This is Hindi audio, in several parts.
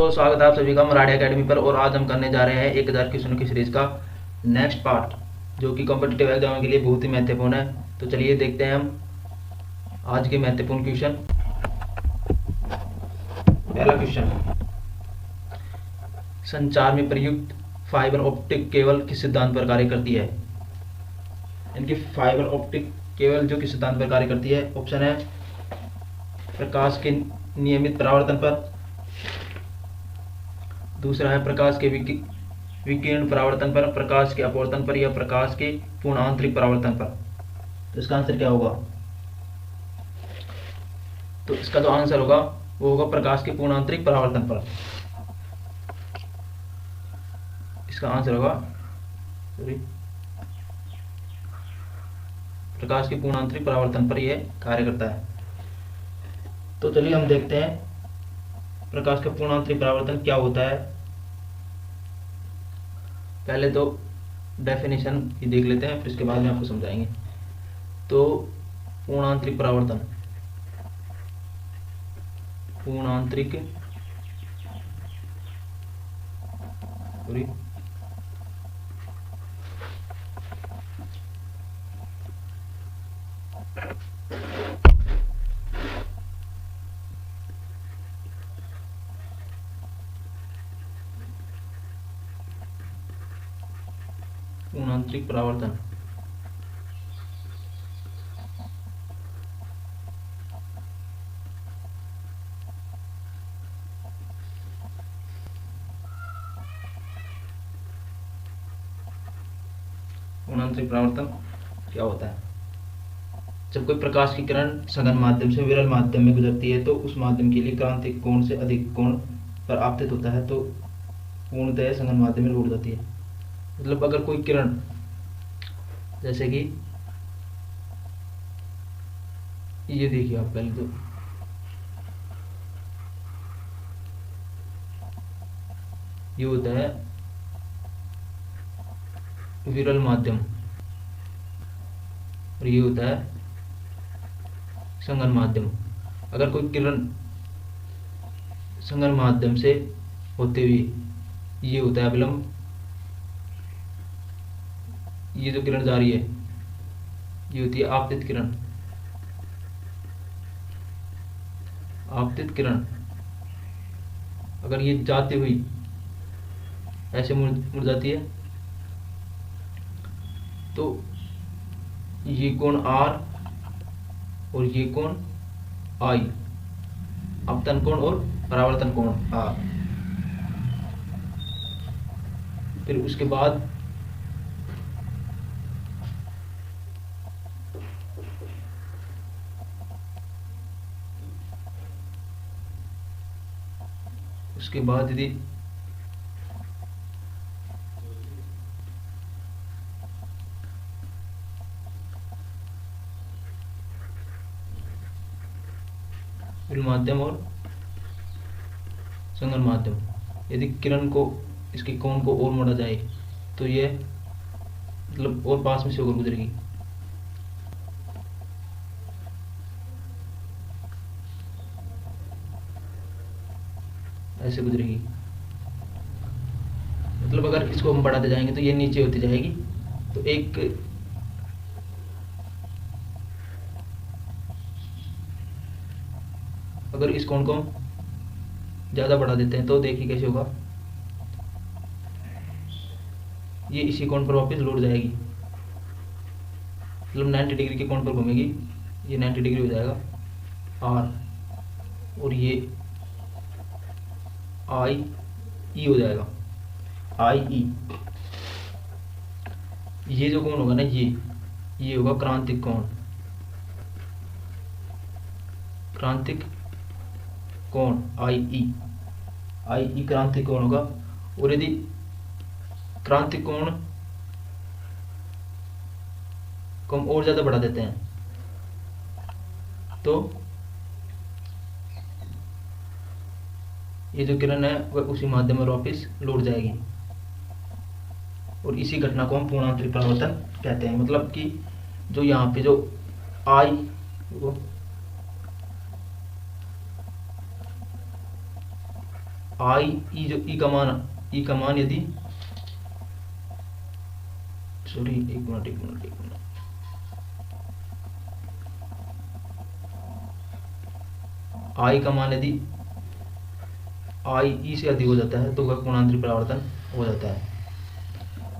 तो स्वागत है आप सभी का मराठी एकेडमी पर। और आज हम करने जा रहे हैं 1000 क्वेश्चन की सीरीज का नेक्स्ट पार्ट, जो कि कॉम्पिटिटिव एग्जाम के लिए बहुत ही महत्वपूर्ण है। तो चलिए देखते हैं हम आज के महत्वपूर्ण क्वेश्चन। पहला क्वेश्चन, संचार में प्रयुक्त फाइबर ऑप्टिक केबल किस सिद्धांत पर कार्य करती है? इनकी फाइबर ऑप्टिक केबल जो किस सिद्धांत पर कार्य करती है? ऑप्शन है प्रकाश के नियमित परावर्तन पर, दूसरा है प्रकाश के विकिरण परावर्तन पर, प्रकाश के अपवर्तन पर, या प्रकाश के पूर्ण आंतरिक परावर्तन पर। तो इसका आंसर क्या होगा? तो इसका जो आंसर होगा वो होगा प्रकाश के पूर्ण आंतरिक परावर्तन पर। इसका आंसर होगा प्रकाश के पूर्ण आंतरिक परावर्तन पर यह कार्य करता है। तो चलिए हम देखते हैं प्रकाश का पूर्ण आंतरिक परावर्तन क्या होता है। पहले तो डेफिनेशन ही देख लेते हैं, फिर इसके बाद में आपको समझाएंगे। तो पूर्ण आंतरिक परावर्तन, पूर्ण आंतरिक पूर्ण आंतरिक परावर्तन पूर्ण आंतरिक परावर्तन क्या होता है? जब कोई प्रकाश की किरण सघन माध्यम से विरल माध्यम में गुजरती है तो उस माध्यम के लिए क्रांतिक कोण से अधिक कोण पर आपतित होता है, तो पूर्णतः सघन माध्यम में लौट जाती है। मतलब अगर कोई किरण, जैसे कि ये देखिए आप, पहले तो ये होता है विरल माध्यम और ये होता है सघन माध्यम। अगर कोई किरण सघन माध्यम से होते हुए, ये होता है अभिलंब, ये जो किरण जा रही है ये होती है आपतित किरण। आपतित किरण अगर ये जाती हुई ऐसे मुड़ जाती है तो ये कोण R और ये कोण I, अपतन कोण और परावर्तन कोण R। फिर उसके बाद यदि विरल माध्यम और सघन माध्यम, यदि किरण को, इसके कोण को और मोड़ा जाए तो ये मतलब और पास में से होकर गुजरेगी। ऐसे गुजरेगी। मतलब अगर इसको हम बढ़ाते जाएंगे तो ये नीचे होती जाएगी। तो एक अगर इस कोण को हम ज़्यादा बढ़ा देते हैं तो देखिए कैसे होगा, ये इसी कोण पर वापस लौट जाएगी। मतलब 90 डिग्री के कोण पर घूमेगी, ये 90 डिग्री हो जाएगा R, और ये IE हो जाएगा, IE। ये जो कोण होगा ना, ये होगा क्रांतिक कोण। क्रांतिक कोण IE क्रांतिक कोण होगा। और यदि क्रांतिक कोण को हम और ज्यादा बढ़ा देते हैं तो ये जो किरण है वह उसी माध्यम में वापिस लौट जाएगी। और इसी घटना को हम पूर्ण आंतरिक परावर्तन कहते हैं। मतलब कि जो यहाँ पे जो I आई ई जो ई का मान यदि सॉरी एक मिनट आई का मान यदि आई ई से अधिक हो जाता है तो वह कोणांतरिक परावर्तन हो जाता है।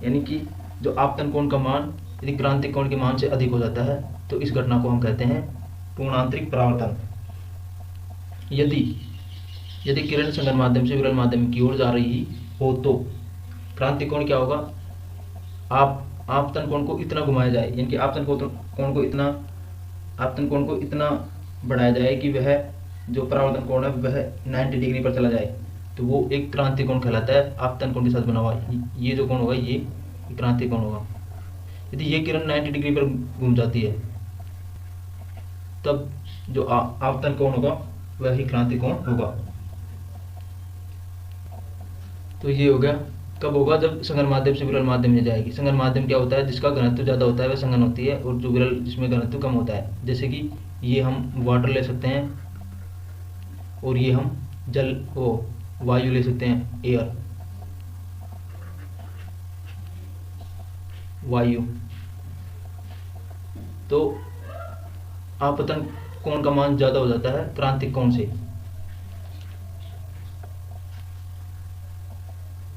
यानी कि जो आपतन कोण का मान यदि क्रांतिक कोण के मान से अधिक हो जाता है तो इस घटना को हम कहते हैं पूर्णांतरिक परावर्तन। यदि किरण संगन माध्यम से विरल माध्यम की ओर जा रही हो तो क्रांतिक कोण क्या होगा, आपतन कोण को इतना घुमाया जाए, यानी कि आपतन कोण को इतना बढ़ाया जाए कि वह जो परावर्तन कोण है वह 90 डिग्री पर चला जाए, तो वो एक क्रांतिक कोण कहलाता है, आपतन कोण के साथ बना हुआ। ये जो कोण होगा ये क्रांतिक कोण होगा। यदि ये किरण 90 डिग्री पर घूम जाती है तब जो आपतन कोण होगा वह ही क्रांतिक कोण होगा। तो ये हो गया। कब होगा, जब संगन माध्यम से विरल माध्यम में जाएगी। संगन माध्यम क्या होता है, जिसका घनत्व ज़्यादा होता है वह संगन होती है, और जो विरल जिसमें घनत्व कम होता है, जैसे कि ये हम वाटर ले सकते हैं और ये हम वायु ले सकते हैं, एयर, वायु। तो आपतन कोण का मान ज़्यादा हो जाता है क्रांतिक कोण से।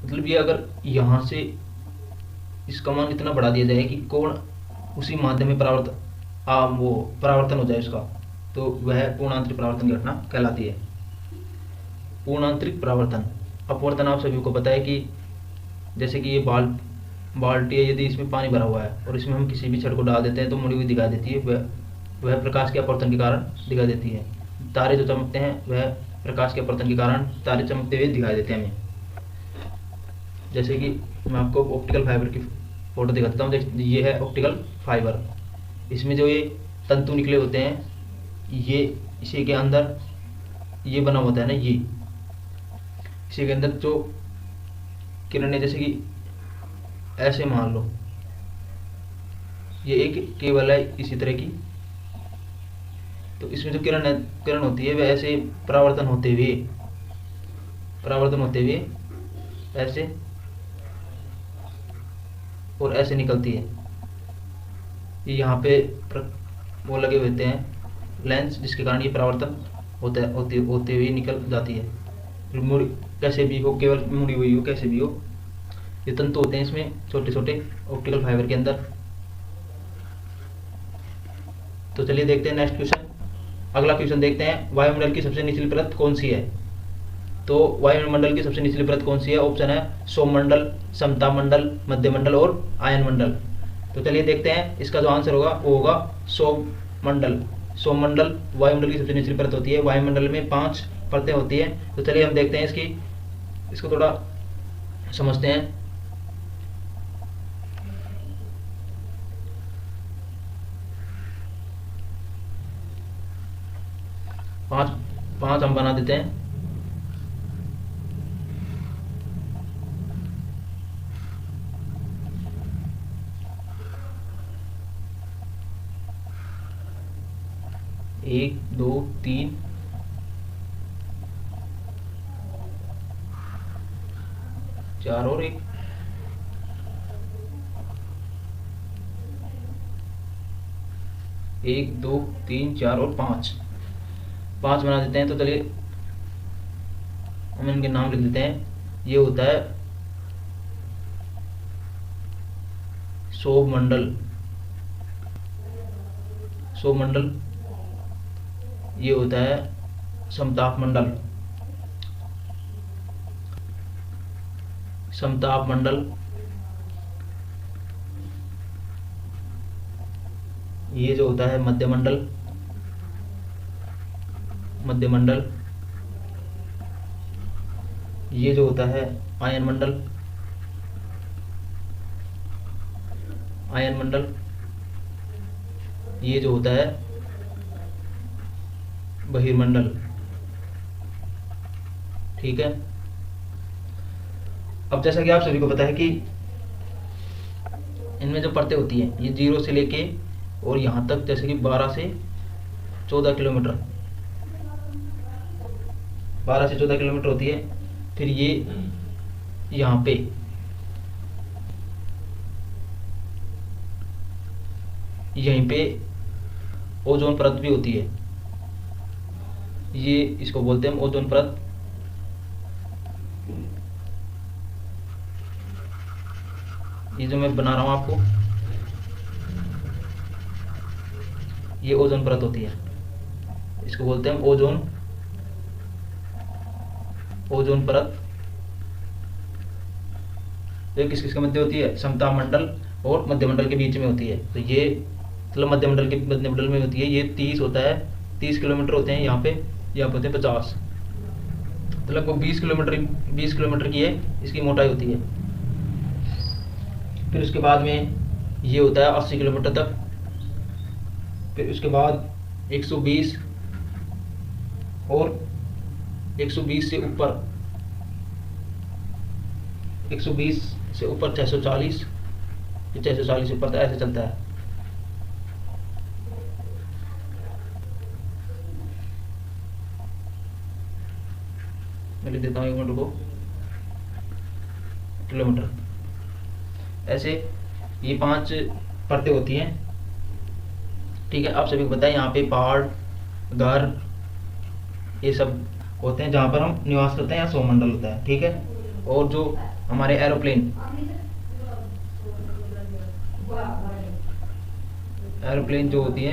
मतलब ये अगर यहाँ से इसका मान इतना बढ़ा दिया जाए कि कोण उसी माध्यम में परावर्तन हो जाए उसका, तो वह पूर्णांतरिक परावर्तन की घटना कहलाती है। पूर्णांतरिक परावर्तन अपवर्तन आप सभी को पता है कि जैसे कि ये बाल्टी है, यदि इसमें पानी भरा हुआ है और इसमें हम किसी भी छड़ को डाल देते हैं तो मुड़ी हुई दिखाई देती है, वह प्रकाश के अपवर्तन के कारण दिखाई देती है। तारे जो चमकते हैं वह प्रकाश के अपवर्तन के कारण तारे चमकते हुए दिखाई देते हैं हमें। जैसे कि मैं आपको ऑप्टिकल फाइबर की फोटो दिखाता हूँ। ये है ऑप्टिकल फाइबर, इसमें जो ये तंतु निकले होते हैं, ये इसी के अंदर ये बना होता है ना, ये इसी के अंदर जो किरणें, जैसे कि ऐसे मान लो ये एक केबल है इसी तरह की, तो इसमें जो किरण होती है वह ऐसे परावर्तन होते हुए ऐसे और ऐसे निकलती है। ये यहाँ पे वो लगे होते हैं लेंस, जिसके कारण ये परावर्तन होते हुए निकल जाती है। मुड़ी कैसे भी हो, केवल मुड़ी हुई हो, कैसे भी हो, ये तंतु होते हैं इसमें छोटे छोटे ऑप्टिकल फाइबर के अंदर। तो चलिए देखते हैं नेक्स्ट क्वेश्चन। अगला क्वेश्चन देखते हैं, वायुमंडल की सबसे निचली परत कौन सी है। तो वायुमंडल की सबसे निचली परत कौन सी है? ऑप्शन है सौममंडल, समतापमंडल, मध्यमंडल और आयनमंडल। तो चलिए देखते हैं, इसका जो आंसर होगा वो होगा सौममंडल। सौममंडल वायुमंडल की सबसे निचली परत होती है। वायुमंडल में 5 परतें होती हैं। तो चलिए हम देखते हैं इसको थोड़ा समझते हैं। पांच हम बना देते हैं। एक, दो, तीन, चार और एक। एक, दो, तीन, चार और 5 बना देते हैं। तो चलिए हम इनके नाम लिख देते हैं। ये होता है सौममंडल, ये होता है समतापमंडल, ये जो होता है मध्यमंडल, ये जो होता है आयनमंडल, ये जो होता है बहिर्मंडल। ठीक है। अब जैसा कि आप सभी को पता है कि इनमें जो परतें होती हैं ये 0 से लेके और यहाँ तक, जैसे कि 12 से 14 किलोमीटर होती है। फिर ये यहाँ पे यहीं पे ओजोन परत भी होती है, ये इसको बोलते हैं ओजोन परत। ये जो मैं बना रहा हूँ आपको, ये ओजोन परत होती है, इसको बोलते हैं ओजोन परत। ये किस किस के मध्य होती है? समताप मंडल और मध्यमंडल के बीच में होती है। तो ये मतलब मध्यमंडल में होती है। ये 30 होता है, 30 किलोमीटर होते हैं यहाँ पे होते हैं 50, तो लगभग 20 किलोमीटर की है इसकी मोटाई होती है। फिर उसके बाद में ये होता है 80 किलोमीटर तक। फिर उसके बाद 120 और 120 से ऊपर 120 से ऊपर 640, 640 से ऊपर तो ऐसे चलता है। मैं लिख देता हूँ 1 मिनट को, किलोमीटर। ऐसे ये 5 परतें होती हैं, ठीक है। आप सभी को पता है यहाँ पे पहाड़, घर, ये सब होते हैं जहाँ पर हम निवास करते हैं, या सौमंडल होता है, ठीक है। और जो हमारे एरोप्लेन जो होती है,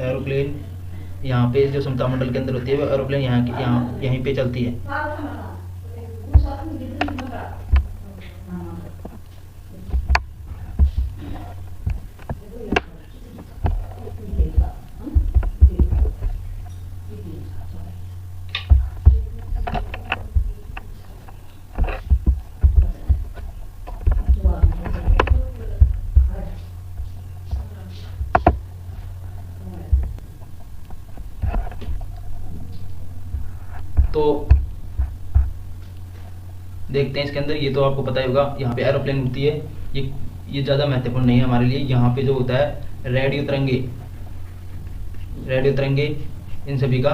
एरोप्लेन यहाँ पे जो समताप मंडल के अंदर होती है, वो एरोप्लेन यहीं पे चलती है। तो देखते हैं इसके अंदर, ये तो आपको पता ही होगा, यहाँ पे एरोप्लेन उड़ती है। ये ज़्यादा महत्वपूर्ण नहीं है हमारे लिए। यहाँ पे जो होता है रेडियो तरंगे, इन सभी का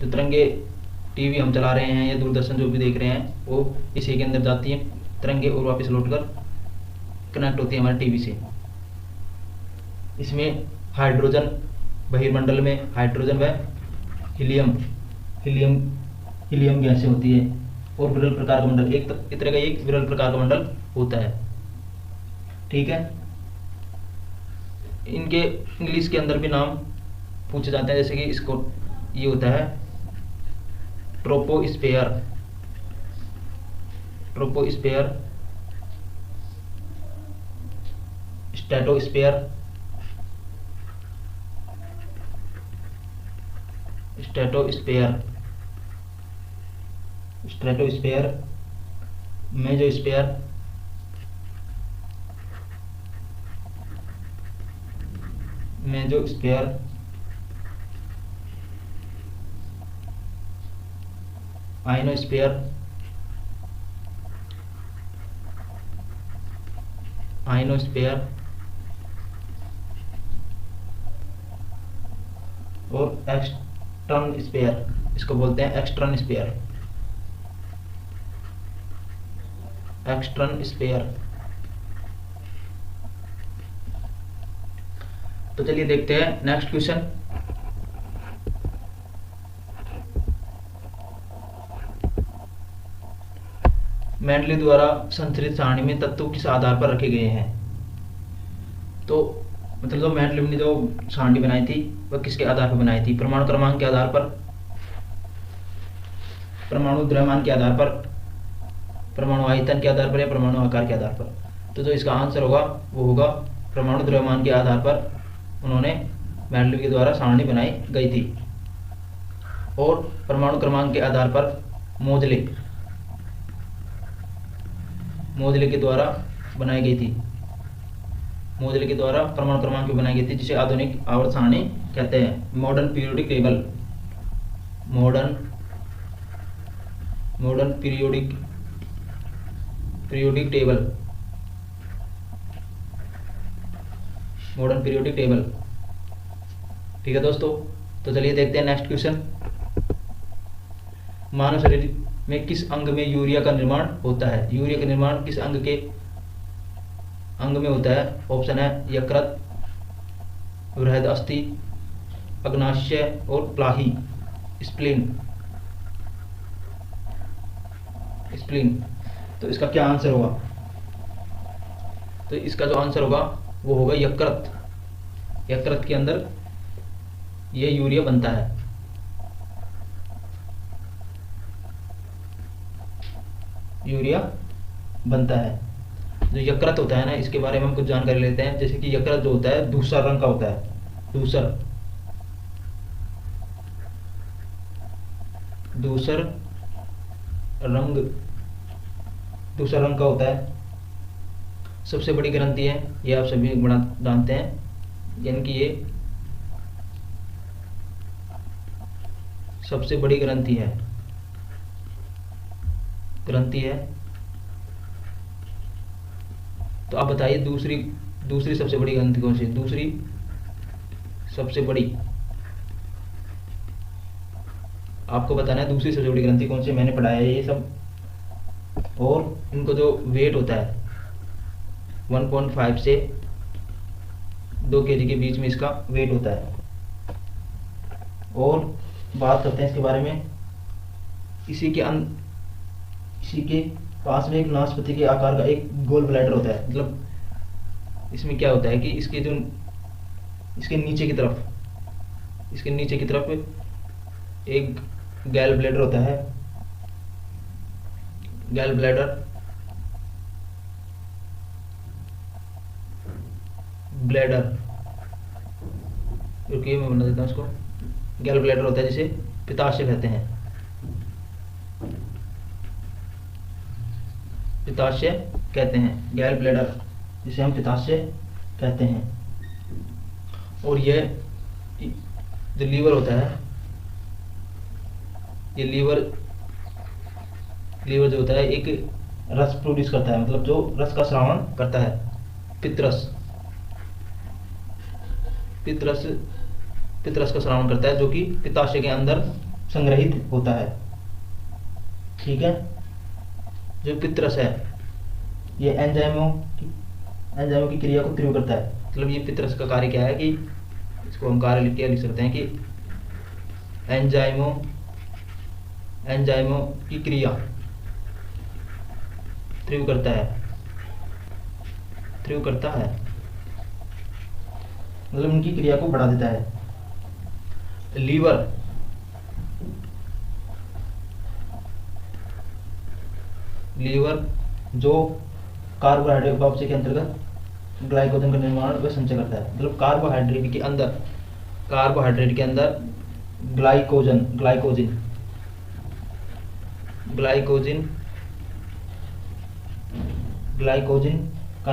जो तरंगे टीवी हम चला रहे हैं या दूरदर्शन जो भी देख रहे हैं, वो इसी के अंदर जाती हैं तरंगे और वापस लौटकर कनेक्ट होती है हमारे टीवी से। इसमें हाइड्रोजन, बहिर्मंडल में हाइड्रोजन व हीलियम गैसें होती है, और विरल प्रकार का मंडल, एक तरह का एक विरल प्रकार का मंडल होता है, ठीक है। इनके इंग्लिश के अंदर भी नाम पूछे जाते हैं, जैसे कि इसको ये होता है ट्रोपोस्फेयर, स्ट्रेटोस्फेयर, मेसोस्फेयर, आयनोस्फेयर, और एक्सटर्न स्फीयर, इसको बोलते हैं एक्सटर्न स्फीयर। तो चलिए देखते हैं नेक्स्ट क्वेश्चन। मेंडली द्वारा संरचित सारणी में तत्व किस आधार पर रखे गए हैं? तो मतलब जो मेंडली ने जो सारणी बनाई थी, वह किसके आधार पर बनाई थी? परमाणु क्रमांक के आधार पर, परमाणु द्रव्यमान के आधार पर, परमाणु आयतन के आधार पर, या परमाणु आकार के आधार पर? तो जो इसका आंसर होगा वो होगा परमाणु द्रव्यमान के आधार पर उन्होंने मेंडली के द्वारा सारणी बनाई गई थी। और परमाणु क्रमांक के आधार पर मोजले के द्वारा बनाई गई थी। मोजले के द्वारा परमाणु क्रमांक भी बनाई गई थी, जिसे आधुनिक आवर्त सारणी कहते हैं। Modern periodic table, modern periodic table ठीक है दोस्तों, तो चलिए देखते हैं नेक्स्ट क्वेश्चन। मानव शरीर में किस अंग में यूरिया का निर्माण होता है? यूरिया का निर्माण किस अंग में होता है? ऑप्शन है यकृत, बृहद अस्थि, अग्नाशय और प्लाही, स्प्लीन। तो इसका क्या आंसर होगा? तो इसका जो आंसर होगा वो होगा यकृत। यकृत के अंदर ये यूरिया बनता है। यूरिया बनता है। जो यकृत होता है ना, इसके बारे में हम कुछ जानकारी लेते हैं। जैसे कि यकृत जो होता है धूसर रंग का होता है। धूसर रंग का होता है। सबसे बड़ी ग्रंथि है, ये आप सभी बड़ा जानते हैं, यानी कि ये सबसे बड़ी ग्रंथि है। तो आप बताइए दूसरी सबसे बड़ी ग्रंथि कौन सी? दूसरी सबसे बड़ी, आपको बताना है दूसरी सबसे बड़ी ग्रंथि कौन सी। मैंने पढ़ाया है ये सब। और इनको जो वेट होता है 1.5 से 2 kg के बीच में इसका वेट होता है। और बात करते हैं इसके बारे में। इसी के पास में एक नाशपाती के आकार का एक गोल ब्लैडर होता है। मतलब इसमें क्या होता है कि इसके नीचे की तरफ एक गैल ब्लैडर होता है। गैल ब्लैडर क्योंकि मैं बना देता हूँ उसको। गैल ब्लैडर होता है जिसे पित्ताशय कहते हैं। गैल ब्लैडर जिसे हम पित्ताशय कहते हैं। और यह जो लीवर होता है, ये लीवर जो होता है एक रस प्रोड्यूस करता है, मतलब जो रस का स्रावण करता है। पित्तरस का स्रावण करता है, जो कि पित्ताशय के अंदर संग्रहित होता है। ठीक है। जो पित्तरस है ये एंजाइमों की क्रिया को तीव्र करता है। मतलब ये पित्तरस का कार्य क्या है कि इसको हम कार्य लिख सकते हैं कि एंजाइमों की क्रिया तीव्र करता है। मतलब उनकी क्रिया को बढ़ा देता है। लीवर जो कार्बोहाइड्रेट वापसी के अंतर्गत ग्लाइकोजन का निर्माण व संचय करता है। मतलब कार्बोहाइड्रेट के अंदर ग्लाइकोजन का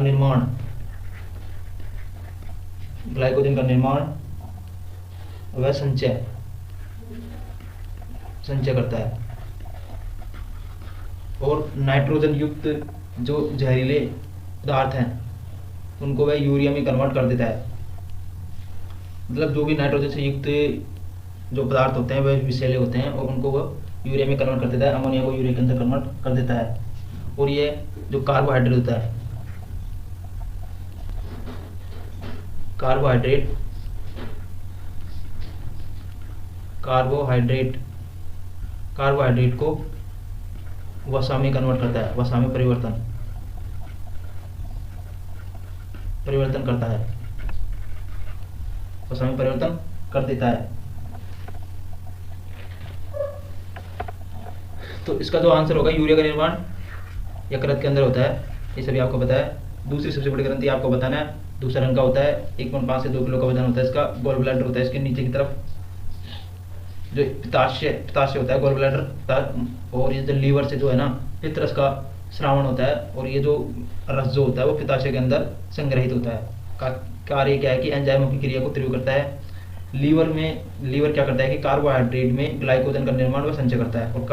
निर्माण वह संचय करता है। और नाइट्रोजन युक्त जो जहरीले पदार्थ हैं उनको वह यूरिया में कन्वर्ट कर देता है। मतलब जो भी नाइट्रोजन से युक्त जो पदार्थ होते हैं वह विषैले होते हैं और उनको वह यूरिया में कन्वर्ट कर देता है। अमोनिया को यूरिया के अंदर कन्वर्ट कर देता है। और ये जो कार्बोहाइड्रेट होता है, कार्बोहाइड्रेट को वसा में कन्वर्ट करता है। वसा में परिवर्तन करता है। वसा में परिवर्तन कर देता है। तो इसका जो आंसर होगा, यूरिया का निर्माण यकृत के अंदर होता है। ये सभी आपको पता है। दूसरी सबसे बड़ी ग्रंथि आपको बताना है, दूसरा रंग का होता है। 1.5 से 2 किलो का वजन होता है इसका। गॉल ब्लैडर होता है इसके नीचे की तरफ। जो पित्ताशय होता है, गॉल ब्लैडर। और ये जो लीवर से जो है ना पित्तरस का स्रावण होता है। और ये जो रस जो होता है वो पित्ताशय के अंदर संग्रहित होता है। कार्य क्या है कि एंजाइमों की क्रिया को तीव्र करता है। लीवर क्या करता है कि कार्बोहाइड्रेट में ग्लाइकोजन का निर्माण व संचय करता है। और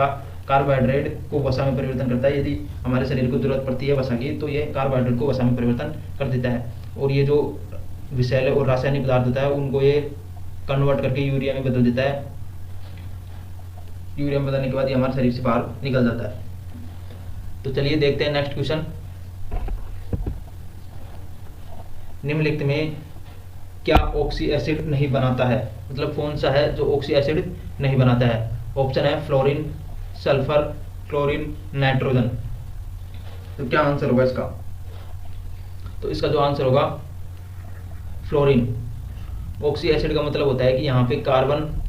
कार्बोहाइड्रेट को वसा में परिवर्तन करता है। यदि हमारे शरीर को जरूरत पड़ती है वसा की, तो ये कार्बोहाइड्रेट को वसा में परिवर्तन कर देता है। और ये जो विषैले और रासायनिक पदार्थ होता है उनको ये कन्वर्ट करके यूरिया में बदल देता है। यूरिया में बदलने के बाद ये हमारे शरीर से बाहर निकल जाता है। तो चलिए देखते हैं नेक्स्ट क्वेश्चन। निम्नलिखित में क्या ऑक्सी एसिड नहीं बनाता है, मतलब कौन सा है जो ऑक्सी एसिड नहीं बनाता है। ऑप्शन है फ्लोरीन, सल्फर, क्लोरीन, नाइट्रोजन। तो क्या आंसर होगा इसका? तो इसका जो आंसर होगा फ्लोरीन। ऑक्सी एसिड का मतलब होता है कि यहाँ पे कार्बन,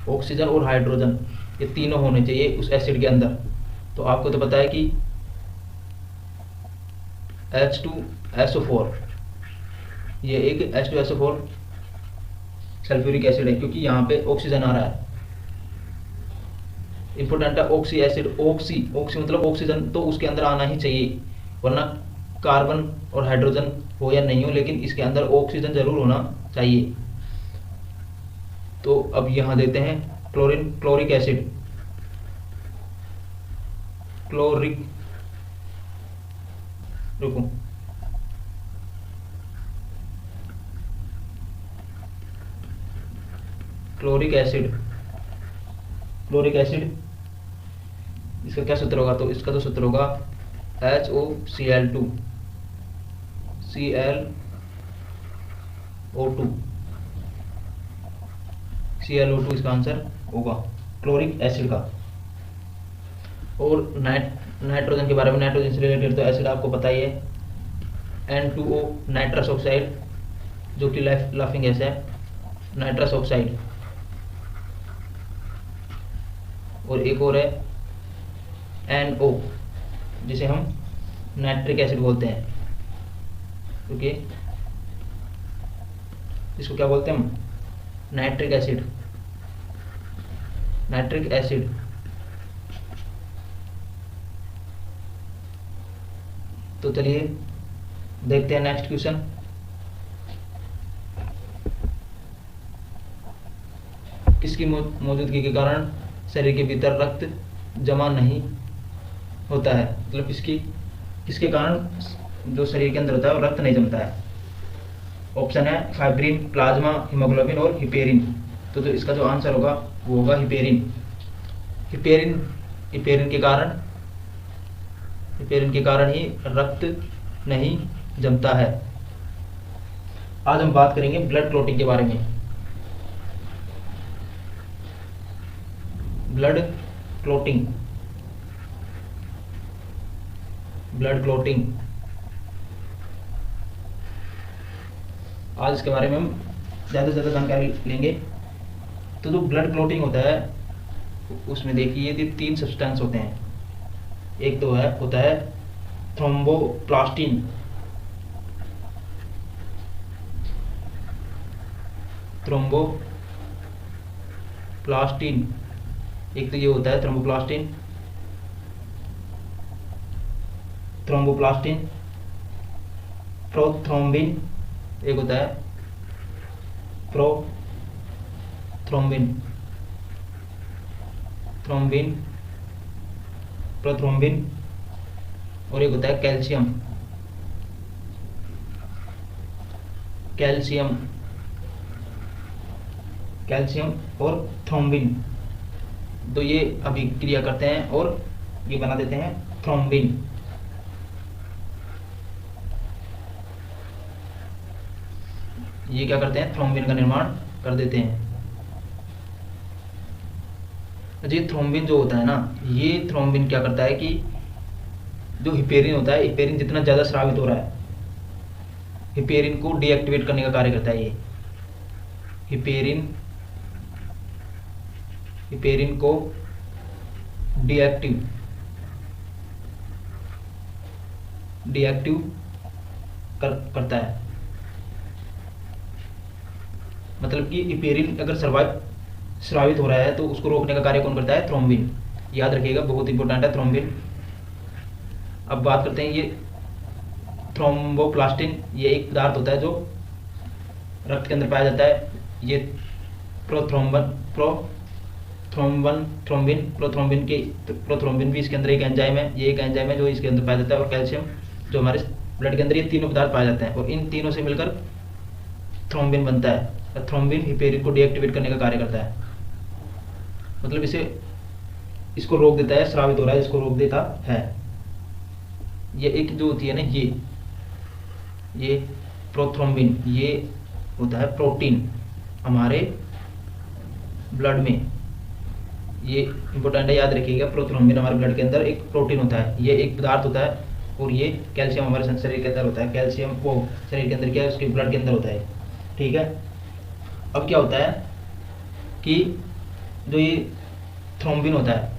ऑक्सीजन और हाइड्रोजन ये तीनों होने चाहिए उस एसिड के अंदर। तो आपको तो पता है कि H2SO4 ये एक H2SO4 सल्फ्यूरिक एसिड है, क्योंकि यहाँ पे ऑक्सीजन आ रहा है। इंपॉर्टेंट है ऑक्सी एसिड, ऑक्सी मतलब ऑक्सीजन तो उसके अंदर आना ही चाहिए, वरना कार्बन और हाइड्रोजन हो या नहीं हो, लेकिन इसके अंदर ऑक्सीजन जरूर होना चाहिए। तो अब यहाँ देते हैं क्लोरीन, क्लोरिक एसिड, क्लोरिक, रुको, क्लोरिक एसिड, क्लोरिक एसिड इसका क्या सूत्र होगा? तो इसका तो सूत्र होगा HOCl2 ClO2 इसका आंसर होगा क्लोरिक एसिड का। और नाइट्रोजन के बारे में, नाइट्रोजन से रिलेटेड तो एसिड आपको पता ही है, N2O नाइट्रस ऑक्साइड, जो कि लाफिंग गैस है, नाइट्रस ऑक्साइड। और एक और है NO, जिसे हम नाइट्रिक एसिड बोलते हैं, क्योंकि इसको क्या बोलते हैं हम? Nitric acid, nitric acid. तो चलिए देखते हैं नेक्स्ट क्वेश्चन। किसकी मौजूदगी के कारण शरीर के भीतर रक्त जमा नहीं होता है, मतलब किसके कारण जो शरीर के अंदर होता है वो रक्त नहीं जमता है। ऑप्शन है फाइब्रिन, प्लाज्मा, हीमोग्लोबिन और हिपेरिन। तो जो इसका जो आंसर होगा वो होगा हिपेरिन। हिपेरिन के कारण ही रक्त नहीं जमता है। आज हम बात करेंगे ब्लड क्लॉटिंग के बारे में। ब्लड क्लॉटिंग, आज इसके बारे में हम ज़्यादा से ज़्यादा जानकारी लेंगे। तो जो ब्लड क्लॉटिंग होता है उसमें देखिए ये 3 सब्सटेंस होते हैं। एक तो होता है थ्रोम्बोप्लास्टिन, एक तो ये होता है थ्रोम्बोप्लास्टिन, प्रोथ्रोम्बिन, एक होता है प्रोथ्रोम्बिन, और एक होता है कैल्शियम और थ्रोम्बिन। तो ये अभिक्रिया करते हैं और ये बना देते हैं थ्रोम्बिन। ये क्या करते हैं? थ्रोम्बिन का निर्माण कर देते हैं। ये थ्रोम्बिन जो होता है ना, ये थ्रोम्बिन क्या करता है कि जो हिपेरिन होता है, हिपेरिन जितना ज़्यादा स्रावित हो रहा है, हिपेरिन को डीएक्टिवेट करने का कार्य करता है। ये हिपेरिन को डीएक्टिव करता है। मतलब कि हिपेरिन अगर स्रावित हो रहा है तो उसको रोकने का कार्य कौन करता है? थ्रोम्बिन। याद रखिएगा, बहुत इंपॉर्टेंट है थ्रोम्बिन। अब बात करते हैं ये थ्रोम्बोप्लास्टिन, ये एक पदार्थ होता है जो रक्त के अंदर पाया जाता है। ये प्रोथ्रोम्बिन भी इसके अंदर एक एंजाइम है। ये एक एंजाइम है जो इसके अंदर पाया जाता है। और कैल्शियम जो हमारे ब्लड के अंदर, ये तीनों पदार्थ पाए जाते हैं और इन तीनों से मिलकर थ्रोम्बिन बनता है। थ्रोम्बिन हिपेरिन को डीएक्टिवेट करने का कार्य करता है, मतलब इसको रोक देता है, स्रावित हो रहा है, इसको रोक देता है। ये एक जो होती है ना, ये प्रोथ्रोम्बिन, ये होता है प्रोटीन हमारे ब्लड में। ये इंपॉर्टेंट है, याद रखिएगा। प्रोथ्रोम्बिन हमारे ब्लड के अंदर एक प्रोटीन होता है, ये एक पदार्थ होता है, और ये कैल्शियम हमारे शरीर के अंदर होता है। कैल्शियम वो शरीर के अंदर क्या है, उसके ब्लड के अंदर होता है, ठीक है। अब क्या होता है कि जो ये थ्रोम्बिन होता है,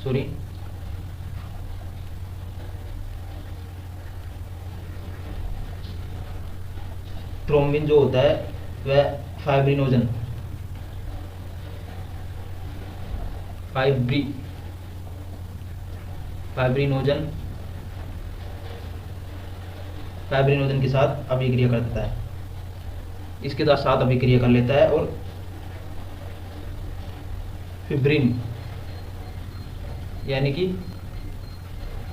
सॉरी थ्रोम्बिन जो होता है वह फाइब्रिनोजन फाइब्रिनोजन के साथ अभिक्रिया कर देता है, इसके साथ अभिक्रिया कर लेता है और फिब्रिन यानी कि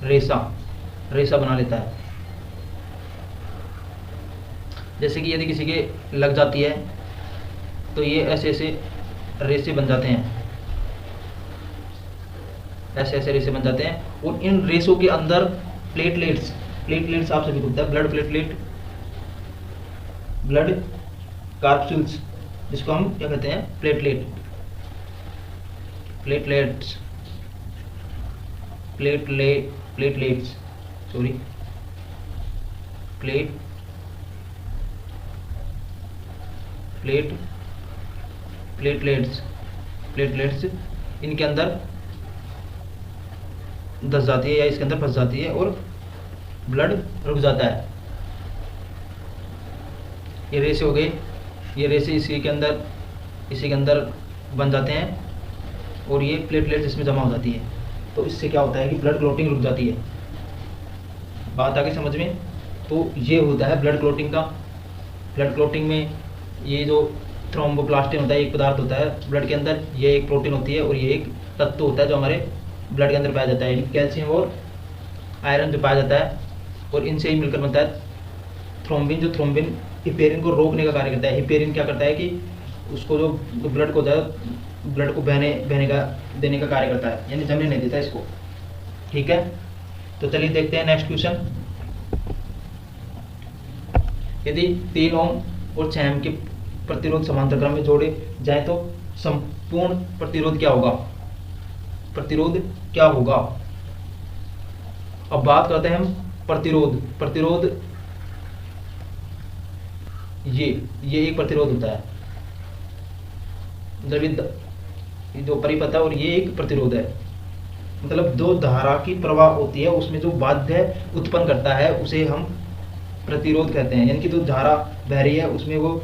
रेशा बना लेता है। जैसे कि यदि किसी के लग जाती है तो ये ऐसे ऐसे रेशे बन जाते हैं, ऐसे ऐसे रेशे बन जाते हैं, और इन रेशों के अंदर प्लेटलेट्स आप सभी को पता है, ब्लड कार्पसूल्स, जिसको हम क्या कहते हैं, प्लेटलेट्स सॉरी प्लेटलेट्स इनके अंदर धस जाती है या इसके अंदर फंस जाती है और ब्लड रुक जाता है। ये रेसे हो गए, ये रेसे इसी के अंदर बन जाते हैं और ये प्लेटलेट्स इसमें जमा हो जाती है। तो इससे क्या होता है कि ब्लड क्लॉटिंग रुक जाती है। बात आगे समझ में? तो ये होता है ब्लड क्लॉटिंग का। ब्लड क्लॉटिंग में ये जो थ्रोम्बोप्लास्टिन होता है, एक पदार्थ होता है ब्लड के अंदर, ये एक प्रोटीन होती है और ये एक तत्व होता है जो हमारे ब्लड के अंदर पाया जाता है, कैल्शियम और आयरन जो पाया जाता है, और इनसे ही मिलकर बनता है थ्रोम्बिन। जो थ्रोम्बिन हिपेरिन को रोकने का कार्य करता है। हिपेरिन क्या करता है कि उसको जो ब्लड को होता है, ब्लड को बहने देने का कार्य करता है, यानी जमने नहीं देता इसको, ठीक है। तो चलिए देखते हैं नेक्स्ट क्वेश्चन। यदि 3 ओम और 6 ओम के प्रतिरोध समांतर क्रम में जोड़े जाए तो संपूर्ण प्रतिरोध क्या होगा? अब बात करते हैं हम प्रतिरोध ये एक प्रतिरोध होता है, मतलब जो परिपथ है और ये एक प्रतिरोध है। मतलब दो धारा की प्रवाह होती है, उसमें जो बाध्य उत्पन्न करता है उसे हम प्रतिरोध कहते हैं। यानी कि जो धारा बह रही है उसमें वो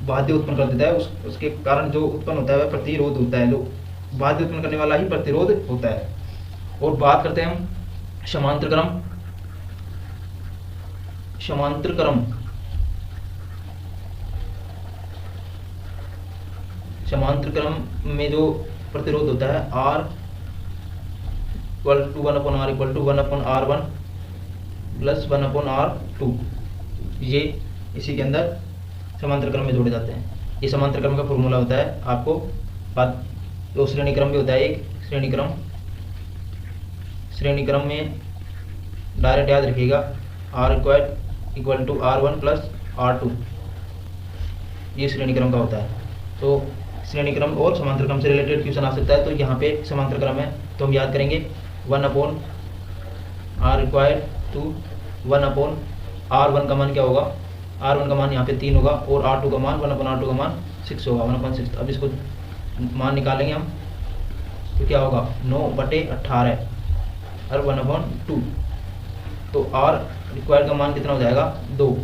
बाध्य उत्पन्न कर देता है, उसके कारण जो उत्पन्न होता है वह प्रतिरोध होता है। जो बाध्य उत्पन्न करने वाला ही प्रतिरोध होता है। और बात करते हैं हम समांतर क्रम में जो प्रतिरोध होता है R = 1/R = 1/R1 + 1/R2, ये इसी के अंदर समांतर क्रम में जोड़े जाते हैं। ये समांतर क्रम का फॉर्मूला होता है, आपको बात तो श्रेणी क्रम भी होता है। एक श्रेणी क्रम में डायरेक्ट याद रखिएगा R = R1 + R2, ये श्रेणी क्रम का होता है। तो श्रेणी क्रम और समांतर क्रम से रिलेटेड क्वेश्चन आ सकता है। तो यहाँ पे समांतर क्रम है तो हम याद करेंगे 1/R = 1/R1 का मान क्या होगा? R1 का मान यहाँ पे 3 होगा और R2 का मान 1/R2 का मान 6 होगा, 1/6। अब इसको मान निकालेंगे हम तो क्या होगा? 9/18 और 1/2। तो R रिक्वायर्ड का मान कितना हो जाएगा? 2।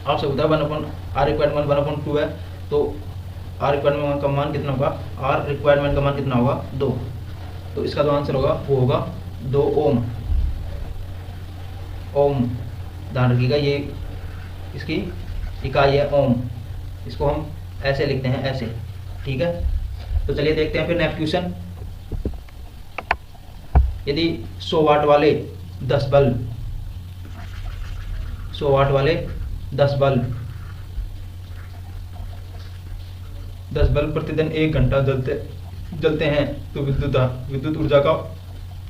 आपसे होता है R रिक्वायर्ड मान 1/2 है, तो R रिक्वायर्ड का मान कितना होगा? R रिक्वायरमेंट का मान कितना होगा? 2। तो इसका जो आंसर होगा वो होगा 2 ओम। ध्यान रखिएगा ये इसकी इकाई है ओम, इसको हम ऐसे लिखते हैं, ऐसे, ठीक है। तो चलिए देखते हैं फिर नेक्स्ट क्वेश्चन। यदि 100 वाट वाले 10 बल्ब 100 वाट वाले 10 बल्ब 10 बल्ब प्रतिदिन 1 घंटा जलते हैं तो विद्युत ऊर्जा का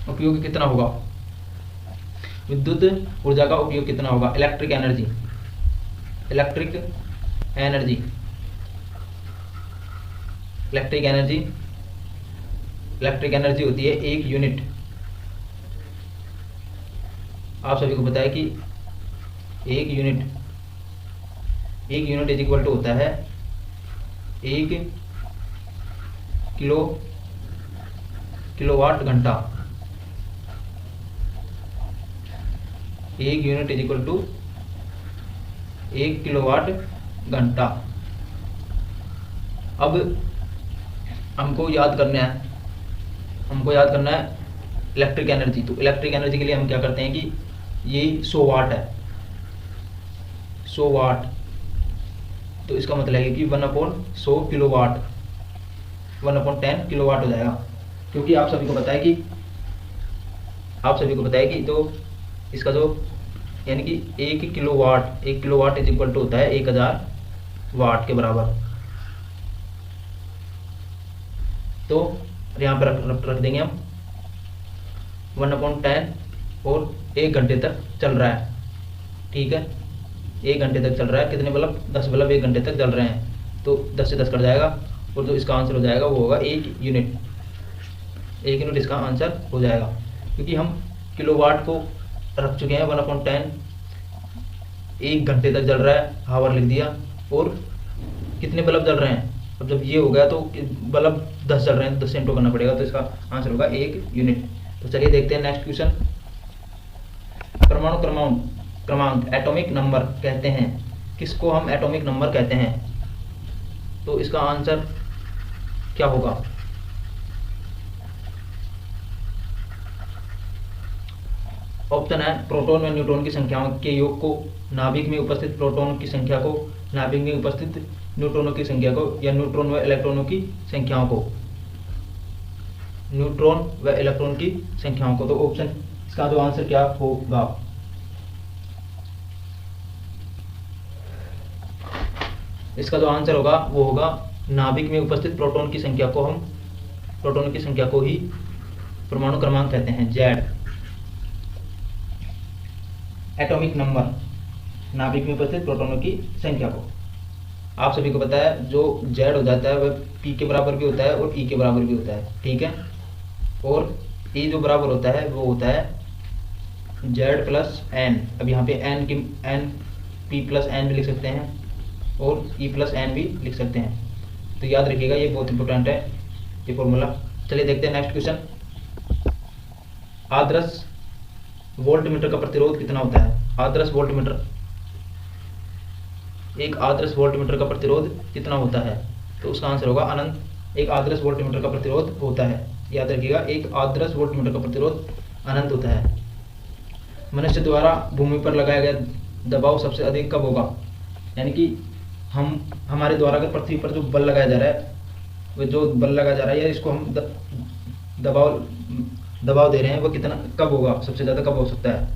उपयोग कितना होगा? विद्युत ऊर्जा का उपयोग कितना होगा? इलेक्ट्रिक एनर्जी होती है 1 यूनिट। आप सभी को पता है कि 1 यूनिट इज इक्वल टू होता है 1 किलोवाट घंटा। 1 unit is equal to 1 kilowatt घंटा। अब हमको याद करना है इलेक्ट्रिक एनर्जी। तो इलेक्ट्रिक एनर्जी के लिए हम क्या करते हैं कि ये 100 वाट है, 100 वाट, तो इसका मतलब है कि 1/100 किलोवाट 1/10 किलोवाट हो जाएगा। क्योंकि आप सभी को पता है कि तो इसका जो यानी कि 1 किलोवाट इज इक्वल टू होता है 1000 वाट के बराबर। तो यहाँ पर रख देंगे हम 1/10 और 1 घंटे तक चल रहा है। ठीक है, 1 घंटे तक चल रहा है। कितने बल्ब? 10 बल्ब 1 घंटे तक चल रहे हैं। तो 10 से 10 कट जाएगा और जो इसका आंसर हो जाएगा वो होगा 1 यूनिट। 1 यूनिट इसका आंसर हो जाएगा। क्योंकि हम किलोवाट को रख चुके हैं 1/10, 1 घंटे तक जल रहा है, हावर लिख दिया। और कितने बल्ब जल रहे हैं? अब जब ये हो गया तो बल्ब 10 जल रहे हैं तो 10 से इंटू करना पड़ेगा, तो इसका आंसर होगा 1 यूनिट। तो चलिए देखते हैं नेक्स्ट क्वेश्चन। परमाणु क्रमांक एटॉमिक नंबर कहते हैं। किसको हम एटॉमिक नंबर कहते हैं? तो इसका आंसर क्या होगा? ऑप्शन है प्रोटॉन व न्यूट्रॉन की संख्याओं के योग को, नाभिक में उपस्थित प्रोटॉन की संख्या को, नाभिक में उपस्थित न्यूट्रॉनों की संख्या को, या न्यूट्रॉन व इलेक्ट्रॉनों की संख्याओं को। न्यूट्रॉन व इलेक्ट्रॉन की संख्याओं को। तो ऑप्शन इसका जो आंसर क्या होगा? इसका जो आंसर होगा वो होगा नाभिक में उपस्थित प्रोटॉन की संख्या को ही परमाणु क्रमांक कहते हैं। जेड एटॉमिक नंबर, नाभिक में उपस्थित प्रोटॉनों की संख्या को। आप सभी को पता है जो जेड हो जाता है वह पी के बराबर भी होता है और ई के बराबर भी होता है। ठीक है, और ई जो बराबर होता है वो होता है जेड प्लस एन। अब यहाँ पे एन पी प्लस एन भी लिख सकते हैं और ई प्लस एन भी लिख सकते हैं। तो याद रखिएगा, ये बहुत इंपॉर्टेंट है ये फॉर्मूला। चलिए देखते हैं नेक्स्ट क्वेश्चन। आदर्श वोल्टमीटर का प्रतिरोध कितना होता है? एक आदर्श वोल्टमीटर का प्रतिरोध कितना होता है? तो उसका आंसर होगा अनंत। एक आदर्श वोल्टमीटर का प्रतिरोध होता है, याद रखिएगा, एक आदर्श वोल्टमीटर का प्रतिरोध अनंत होता है। मनुष्य द्वारा भूमि पर लगाया गया दबाव सबसे अधिक कब होगा? यानी कि हमारे द्वारा अगर पृथ्वी पर जो बल लगाया जा रहा है, वो जो बल लगाया जा रहा है या इसको हम दबाव दे रहे हैं, वो कितना कब होगा, सबसे ज़्यादा कब हो सकता है?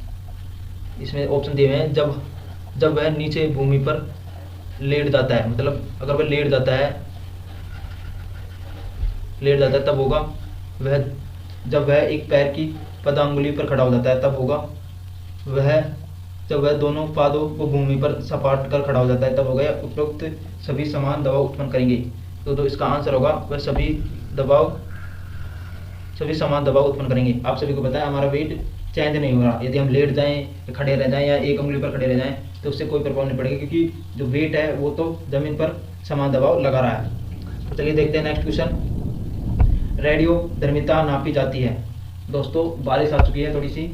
इसमें ऑप्शन दिए हुए हैं। जब वह नीचे भूमि पर लेट जाता है, मतलब अगर वह लेट जाता है तब होगा। वह जब वह एक पैर की पदांगुली पर खड़ा हो जाता है तब होगा। जब वह दोनों पादों को भूमि पर सपाट कर खड़ा हो जाता है तब होगा। या उपरोक्त सभी समान दबाव उत्पन्न करेंगे। तो इसका आंसर होगा वह सभी समान दबाव उत्पन्न करेंगे। आप सभी को पता है हमारा वेट चेंज नहीं हो रहा। यदि हम लेट जाएं, खड़े रह जाएं या एक उंगली पर खड़े रह जाएं तो उससे कोई प्रभाव नहीं पड़ेगा, क्योंकि जो वेट है वो तो जमीन पर समान दबाव लगा रहा है। तो चलिए देखते हैं नेक्स्ट क्वेश्चन। रेडियोधर्मिता नापी जाती है। दोस्तों बारिश आ चुकी है थोड़ी सी,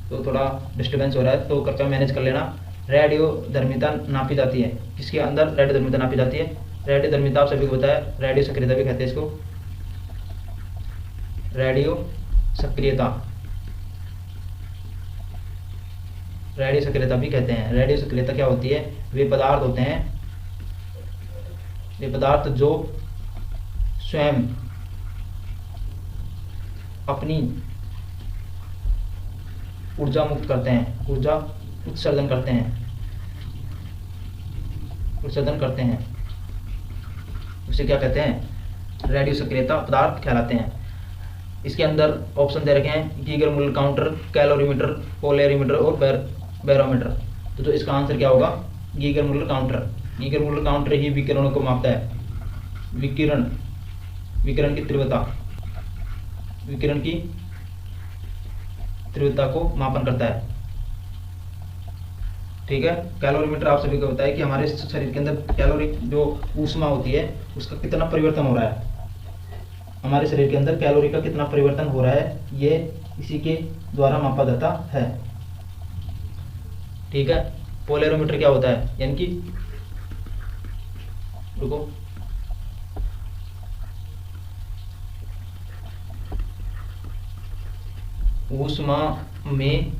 तो थोड़ा डिस्टर्बेंस हो रहा है, तो कृपया मैनेज कर लेना। रेडियोधर्मिता नापी जाती है। किसके अंदर रेडियोधर्मिता नापी जाती है? रेडियोधर्मिता आप सभी को बताया, रेडियो सक्रियता भी कहते हैं इसको। रेडियो सक्रियता भी कहते हैं। रेडियो सक्रियता क्या होती है? वे पदार्थ होते हैं, वे पदार्थ जो स्वयं अपनी ऊर्जा मुक्त करते हैं, ऊर्जा उत्सर्जन करते हैं। उत्सर्जन करते हैं उसे क्या कहते हैं? रेडियो सक्रियता पदार्थ कहलाते हैं। इसके अंदर ऑप्शन दे रखे हैं गीगर मूल्य काउंटर, कैलोरीमीटर, पोलेरीमीटर और बैरोमीटर। तो जो इसका आंसर क्या होगा? गीगर मूल्य काउंटर। गीगर मूल्य काउंटर ही विकिरणों को मापता है। विकिरण की तीव्रता को मापन करता है। ठीक है। कैलोरीमीटर आप सभी को बताया कि हमारे शरीर के अंदर कैलोरी जो ऊष्मा होती है उसका कितना परिवर्तन हो रहा है। हमारे शरीर के अंदर कैलोरी का कितना परिवर्तन हो रहा है ये इसी के द्वारा मापा जाता है। ठीक है। पोलेरोमीटर क्या होता है? यानी कि रुको, ऊष्मा में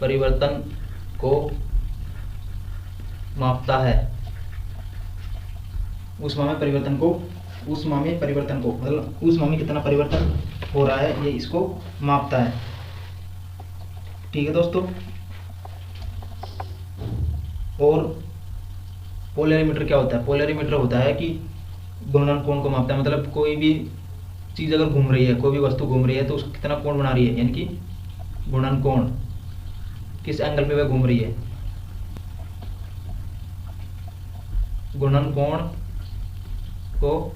परिवर्तन को मापता है। ऊष्मा में परिवर्तन को मतलब ऊष्मा में कितना परिवर्तन हो रहा है ये इसको मापता है। ठीक है दोस्तों। और पोलरीमीटर क्या होता है? पोलरीमीटर होता है कि घूर्णन कोण को मापता है। मतलब कोई भी चीज अगर घूम रही है, कोई भी वस्तु घूम रही है तो उसका कितना कोण बना रही है, यानी कि घूर्णन कोण, किस एंगल पे वह घूम रही है। घूर्णन कोण को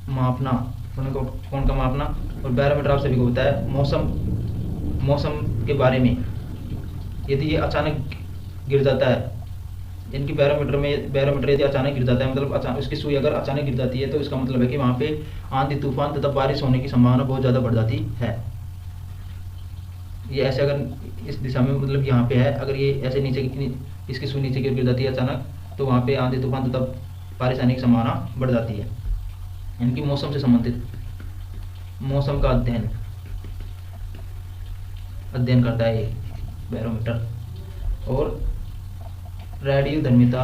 मापना, कोण का मापना। और बैरोमीटर आप सभी को होता है मौसम के बारे में। यदि ये अचानक गिर जाता है, इनकी बैरोमीटर यदि अचानक गिर जाता है, मतलब उसकी सुई अगर अचानक गिर जाती है तो इसका मतलब है कि वहाँ पे आंधी तूफान तथा बारिश होने की संभावना बहुत ज़्यादा बढ़ जाती है। ये ऐसे अगर इस दिशा में मतलब यहाँ पे है, अगर ये ऐसे नीचे इसकी सुई नीचे गिर जाती है अचानक तो वहाँ पे आंधी तूफान तथा बारिश आने की संभावना बढ़ जाती है। यानी कि मौसम से संबंधित, मौसम का अध्ययन करता है ये बैरोमीटर। और रेडियोधर्मिता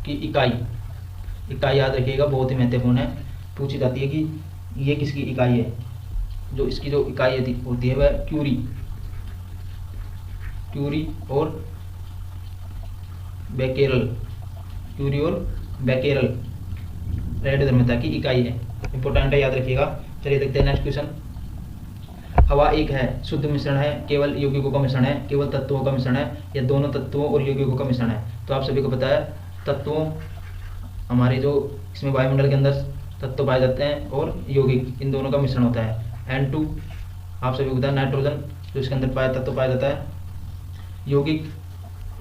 की इकाई याद रखिएगा, बहुत ही महत्वपूर्ण है। पूछी जाती है कि ये किसकी इकाई है। जो इसकी जो इकाई होती है वह क्यूरी और बेकेरल रेडियोधर्मिता की इकाई है। इंपॉर्टेंट है, याद रखिएगा। चलिए देखते हैं नेक्स्ट क्वेश्चन। हवा एक है, शुद्ध मिश्रण है, केवल यौगिकों का मिश्रण है, केवल तत्वों का मिश्रण है, या दोनों तत्वों और यौगिकों का मिश्रण है। तो आप सभी को पता है तत्वों, हमारे जो इसमें वायुमंडल के अंदर तत्व पाए जाते हैं और यौगिक, इन दोनों का मिश्रण होता है। N2 आप सभी को पता है नाइट्रोजन जो इसके अंदर तत्व पाया जाता है। यौगिक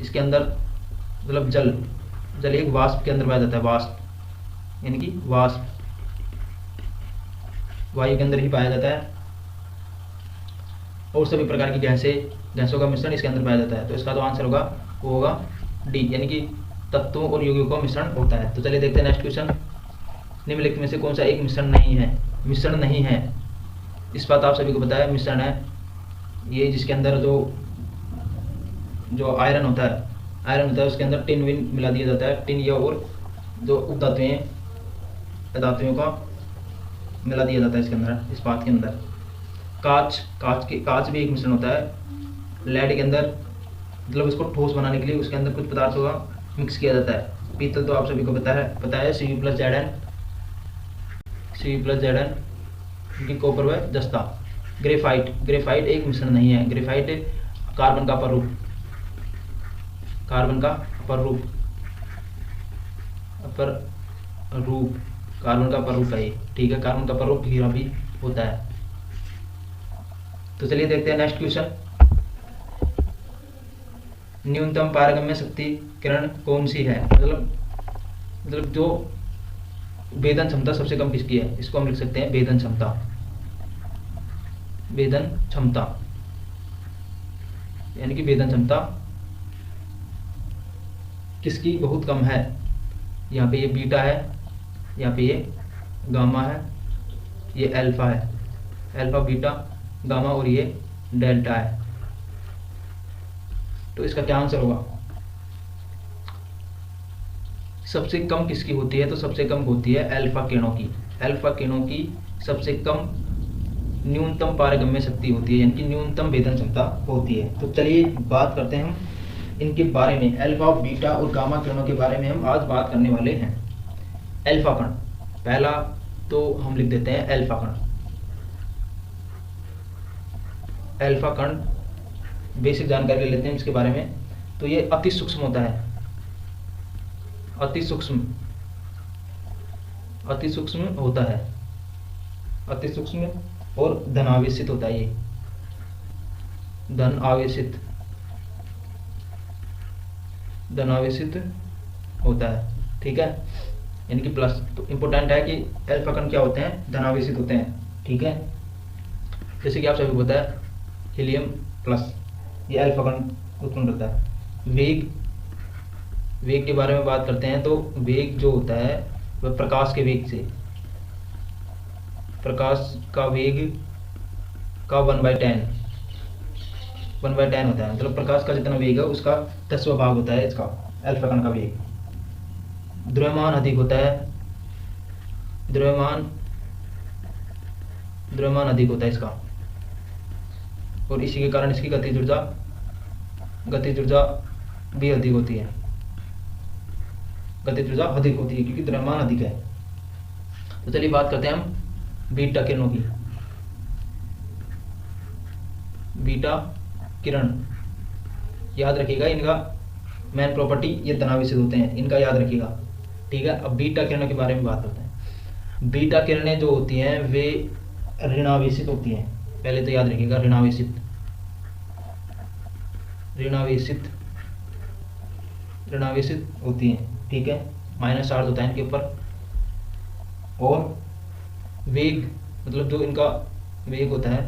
इसके अंदर मतलब जल एक वाष्प के अंदर पाया जाता है। वाष्प यानी कि वाष्प वायु के अंदर ही पाया जाता है। और सभी प्रकार की गैसों का मिश्रण इसके अंदर पाया जाता है। तो इसका जो आंसर होगा वो होगा डी, यानी कि तत्वों और यौगिकों का मिश्रण होता है। तो चलिए देखते हैं नेक्स्ट क्वेश्चन। निम्नलिखित में से कौन सा एक मिश्रण नहीं है? इस बात आप सभी को पता है मिश्रण है ये जिसके अंदर जो आयरन होता है उसके अंदर टिन विन मिला दिया जाता है। टिन या और जो धातुओं का मिला दिया जाता है इसके अंदर, इस बात के अंदर। कांच भी एक मिश्रण होता है। लेड के अंदर मतलब इसको ठोस बनाने के लिए उसके अंदर कुछ पदार्थों का मिक्स किया जाता है। पीतल तो आप सभी को पता है Cu+Zn, इनकी कॉपर व जस्ता। ग्रेफाइट एक मिश्रण नहीं है। ग्रेफाइट कार्बन का अपर रूप है। ठीक है, कार्बन का अपर रूप हीरा भी होता है। तो चलिए देखते हैं नेक्स्ट क्वेश्चन। न्यूनतम पारगम्य शक्ति किरण कौन सी है? मतलब जो भेदन क्षमता सबसे कम किसकी है, इसको हम लिख सकते हैं भेदन क्षमता, यानी कि भेदन क्षमता किसकी बहुत कम है। यहाँ पे ये बीटा है, यहाँ पे ये गामा है, ये अल्फा है, अल्फा बीटा गामा, और ये डेल्टा है। तो इसका क्या आंसर होगा? सबसे कम किसकी होती है? तो सबसे कम होती है अल्फा किरणों की सबसे कम न्यूनतम पारगम्य शक्ति होती है, यानी कि न्यूनतम भेदन क्षमता होती है। तो चलिए बात करते हैं हम इनके बारे में, अल्फा, बीटा और गामा किरणों के बारे में हम आज बात करने वाले हैं। अल्फा कण, पहला तो हम लिख देते हैं अल्फा कण। अल्फा कण बेसिक जानकारी ले लेते हैं इसके बारे में। तो ये अति सूक्ष्म होता है, अति सूक्ष्म होता है, अति सूक्ष्म और धनावेशित होता है। ये धन आवेशित होता है, ठीक है, यानी कि प्लस। तो इम्पोर्टेंट है कि अल्फा कण क्या होते हैं, धनावेशित होते हैं, ठीक है। जैसे कि आप सभी को पता है हीलियम प्लस, ये अल्फा कण उत्पन्न करता है। वेग के बारे में बात करते हैं तो वेग जो होता है वह प्रकाश के वेग से, प्रकाश का वेग का 1/10 होता है, मतलब प्रकाश का जितना वेग है उसका 10वां भाग होता है इसका अल्फा कण का वेग। द्रव्यमान अधिक होता है, द्रव्यमान अधिक होता है इसका, और इसी के कारण इसकी गतिज ऊर्जा भी अधिक होती है, गतिज ऊर्जा अधिक होती है क्योंकि द्रव्यमान अधिक है। तो चलिए बात करते हैं हम बीटा किरणों की। बीटा किरण याद रखिएगा, इनका मेन प्रॉपर्टी ये धनावेशित होते हैं, इनका याद रखिएगा, ठीक है। अब बीटा किरणों के बारे में बात करते हैं। बीटा किरणें जो होती हैं वे ऋणावेशित होती हैं, पहले तो याद रखिएगा ऋणावेशित होती हैं, ठीक है। माइनस चार्ज होता है इनके ऊपर। और वेग, मतलब जो इनका वेग होता है,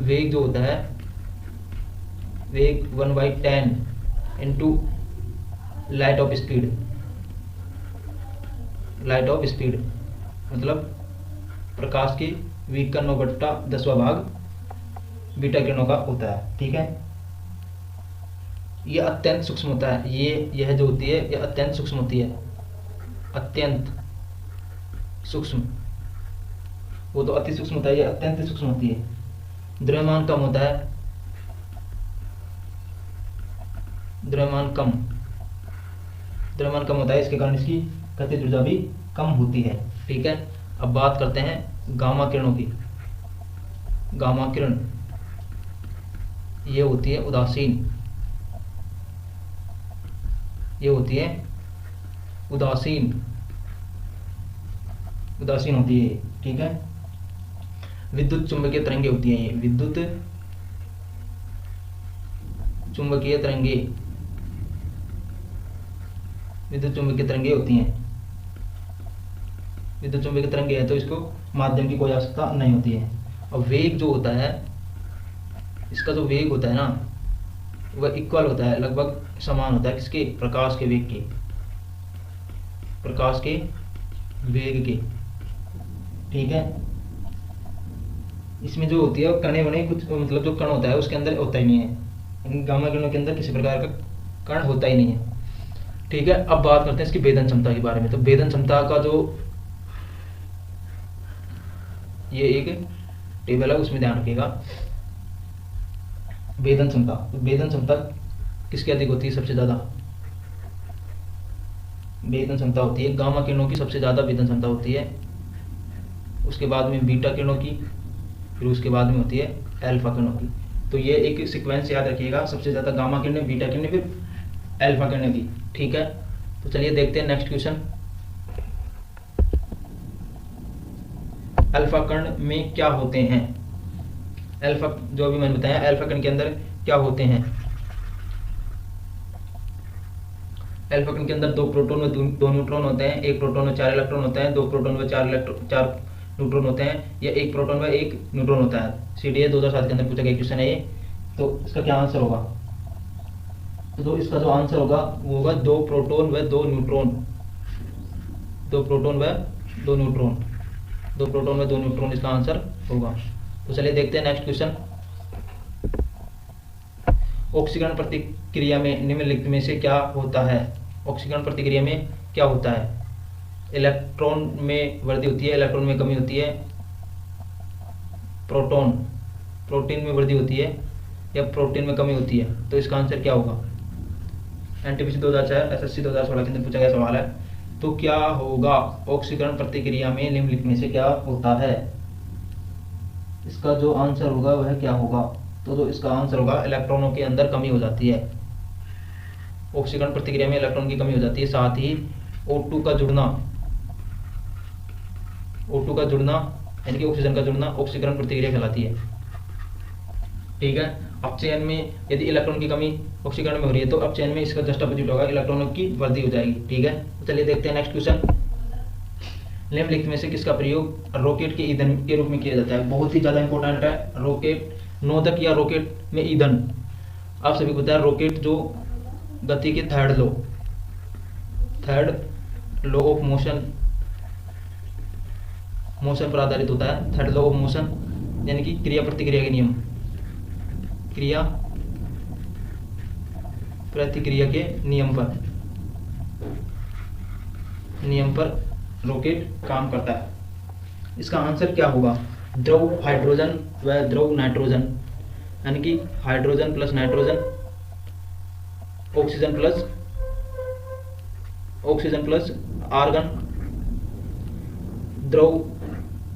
वेग जो होता है, वेग 1/10 इंटू लाइट ऑफ स्पीड, मतलब प्रकाश की वेग का 9/10वां भाग बीटा किरणों का होता है, ठीक है। यह अत्यंत सूक्ष्म होता है, यह जो होती है यह अत्यंत सूक्ष्म होती है, अत्यंत सूक्ष्म। वो तो अति सूक्ष्म होता है, यह अत्यंत सूक्ष्म होती है। द्रव्यमान कम होता है, द्रव्यमान कम होता है, इसके कारण इसकी गतिज ऊर्जा भी कम होती है, ठीक है। अब बात करते हैं गामा किरणों की। गामा किरण ये होती है उदासीन, उदासीन होती है, ठीक है। विद्युत चुंबकीय तरंगे होती हैं, ये विद्युत चुंबकीय तरंगे होती हैं। विद्युत चुंबकीय तरंगे है तो इसको माध्यम की कोई आवश्यकता नहीं होती है। और वेग जो होता है, इसका जो वेग होता है ना वह इक्वल होता है, लगभग समान होता है किसके, प्रकाश के वेग के, ठीक है। इसमें जो होती है कणे वणे कुछ, मतलब जो कण होता है उसके अंदर होता ही नहीं है, इन गामा किरणों के अंदर किसी प्रकार का कण होता ही नहीं है, ठीक है। अब बात करते हैं इसकी भेदन क्षमता के बारे में। तो भेदन क्षमता का जो ये एक टेबल है उसमें ध्यान रखिएगा। भेदन क्षमता किसकी अधिक होती है, सबसे ज्यादा भेदन क्षमता होती है गामा किरणों की, सबसे ज्यादा भेदन क्षमता होती है। उसके बाद में बीटा किरणों की, फिर उसके बाद में होती है अल्फा किरणों की। तो ये एक सीक्वेंस याद रखिएगा, सबसे ज्यादा गामा किरणें, बीटा किरणें, फिर अल्फा किरणें की, ठीक है। तो चलिए देखते हैं नेक्स्ट क्वेश्चन। अल्फा कण में क्या होते हैं, अल्फा जो अभी मैंने बताया अल्फा कण के अंदर क्या होते हैं। अल्फा कण के अंदर 2 प्रोटॉन व 2 न्यूट्रॉन होते हैं, एक प्रोटॉन व 4 इलेक्ट्रॉन होते हैं, 2 प्रोटॉन व 4 न्यूट्रॉन होते हैं, या एक प्रोटॉन व 1 न्यूट्रॉन होता है। CDA 2007 के अंदर पूछा गया क्वेश्चन है ये। तो इसका क्या आंसर होगा, तो इसका जो आंसर होगा वो होगा 2 प्रोटॉन व 2 न्यूट्रॉन, 2 प्रोटॉन व 2 न्यूट्रॉन, 2 प्रोटॉन व 2 न्यूट्रॉन इसका आंसर होगा। तो चलिए देखते हैं नेक्स्ट क्वेश्चन। ऑक्सीकरण प्रतिक्रिया में निम्नलिखित में से क्या होता है, ऑक्सीकरण प्रतिक्रिया में क्या होता है। इलेक्ट्रॉन में वृद्धि होती है, इलेक्ट्रॉन में कमी होती है, प्रोटॉन प्रोटीन में वृद्धि होती है या प्रोटीन में कमी होती है, तो इसका आंसर क्या होगा? एनटीपीसी 2004 एसएससी 2016 के अंदर पूछा गया सवाल है। तो क्या होगा ऑक्सीकरण प्रतिक्रिया में निम्नलिखित में से क्या होता है? इसका जो आंसर होगा वह क्या होगा? तो जो इसका आंसर होगा, इलेक्ट्रॉनों के अंदर कमी हो जाती है। ऑक्सीकरण प्रतिक्रिया में इलेक्ट्रॉन की कमी हो जाती है, साथ ही O2 का जुड़ना, O2 का जुड़ना यानी कि ऑक्सीजन का जुड़ना ऑक्सीकरण प्रतिक्रिया कहलाती है। ठीक है, अपचयन में यदि इलेक्ट्रॉन की कमी ऑक्सीकरण में हो रही है तो अपचयन में इसका जस्ट अपोजिट होगा, इलेक्ट्रॉनों की वृद्धि हो जाएगी। ठीक है, तो चलिए देखते हैं नेक्स्ट क्वेश्चन। निम्नलिखित में से किसका प्रयोग रॉकेट के ईंधन के रूप में किया जाता है? बहुत ही ज़्यादा इंपॉर्टेंट है, रॉकेट नोदक या रॉकेट में ईंधन। आप सभी को पता है रॉकेट जो गति के थर्ड लॉ ऑफ मोशन पर आधारित होता है। थर्ड लॉ ऑफ मोशन यानी कि क्रिया प्रतिक्रिया के नियम, क्रिया प्रतिक्रिया के नियम पर रॉकेट काम करता है। इसका आंसर क्या होगा? द्रव हाइड्रोजन व द्रव नाइट्रोजन यानी कि hydrogen plus nitrogen, oxygen plus argon, द्रव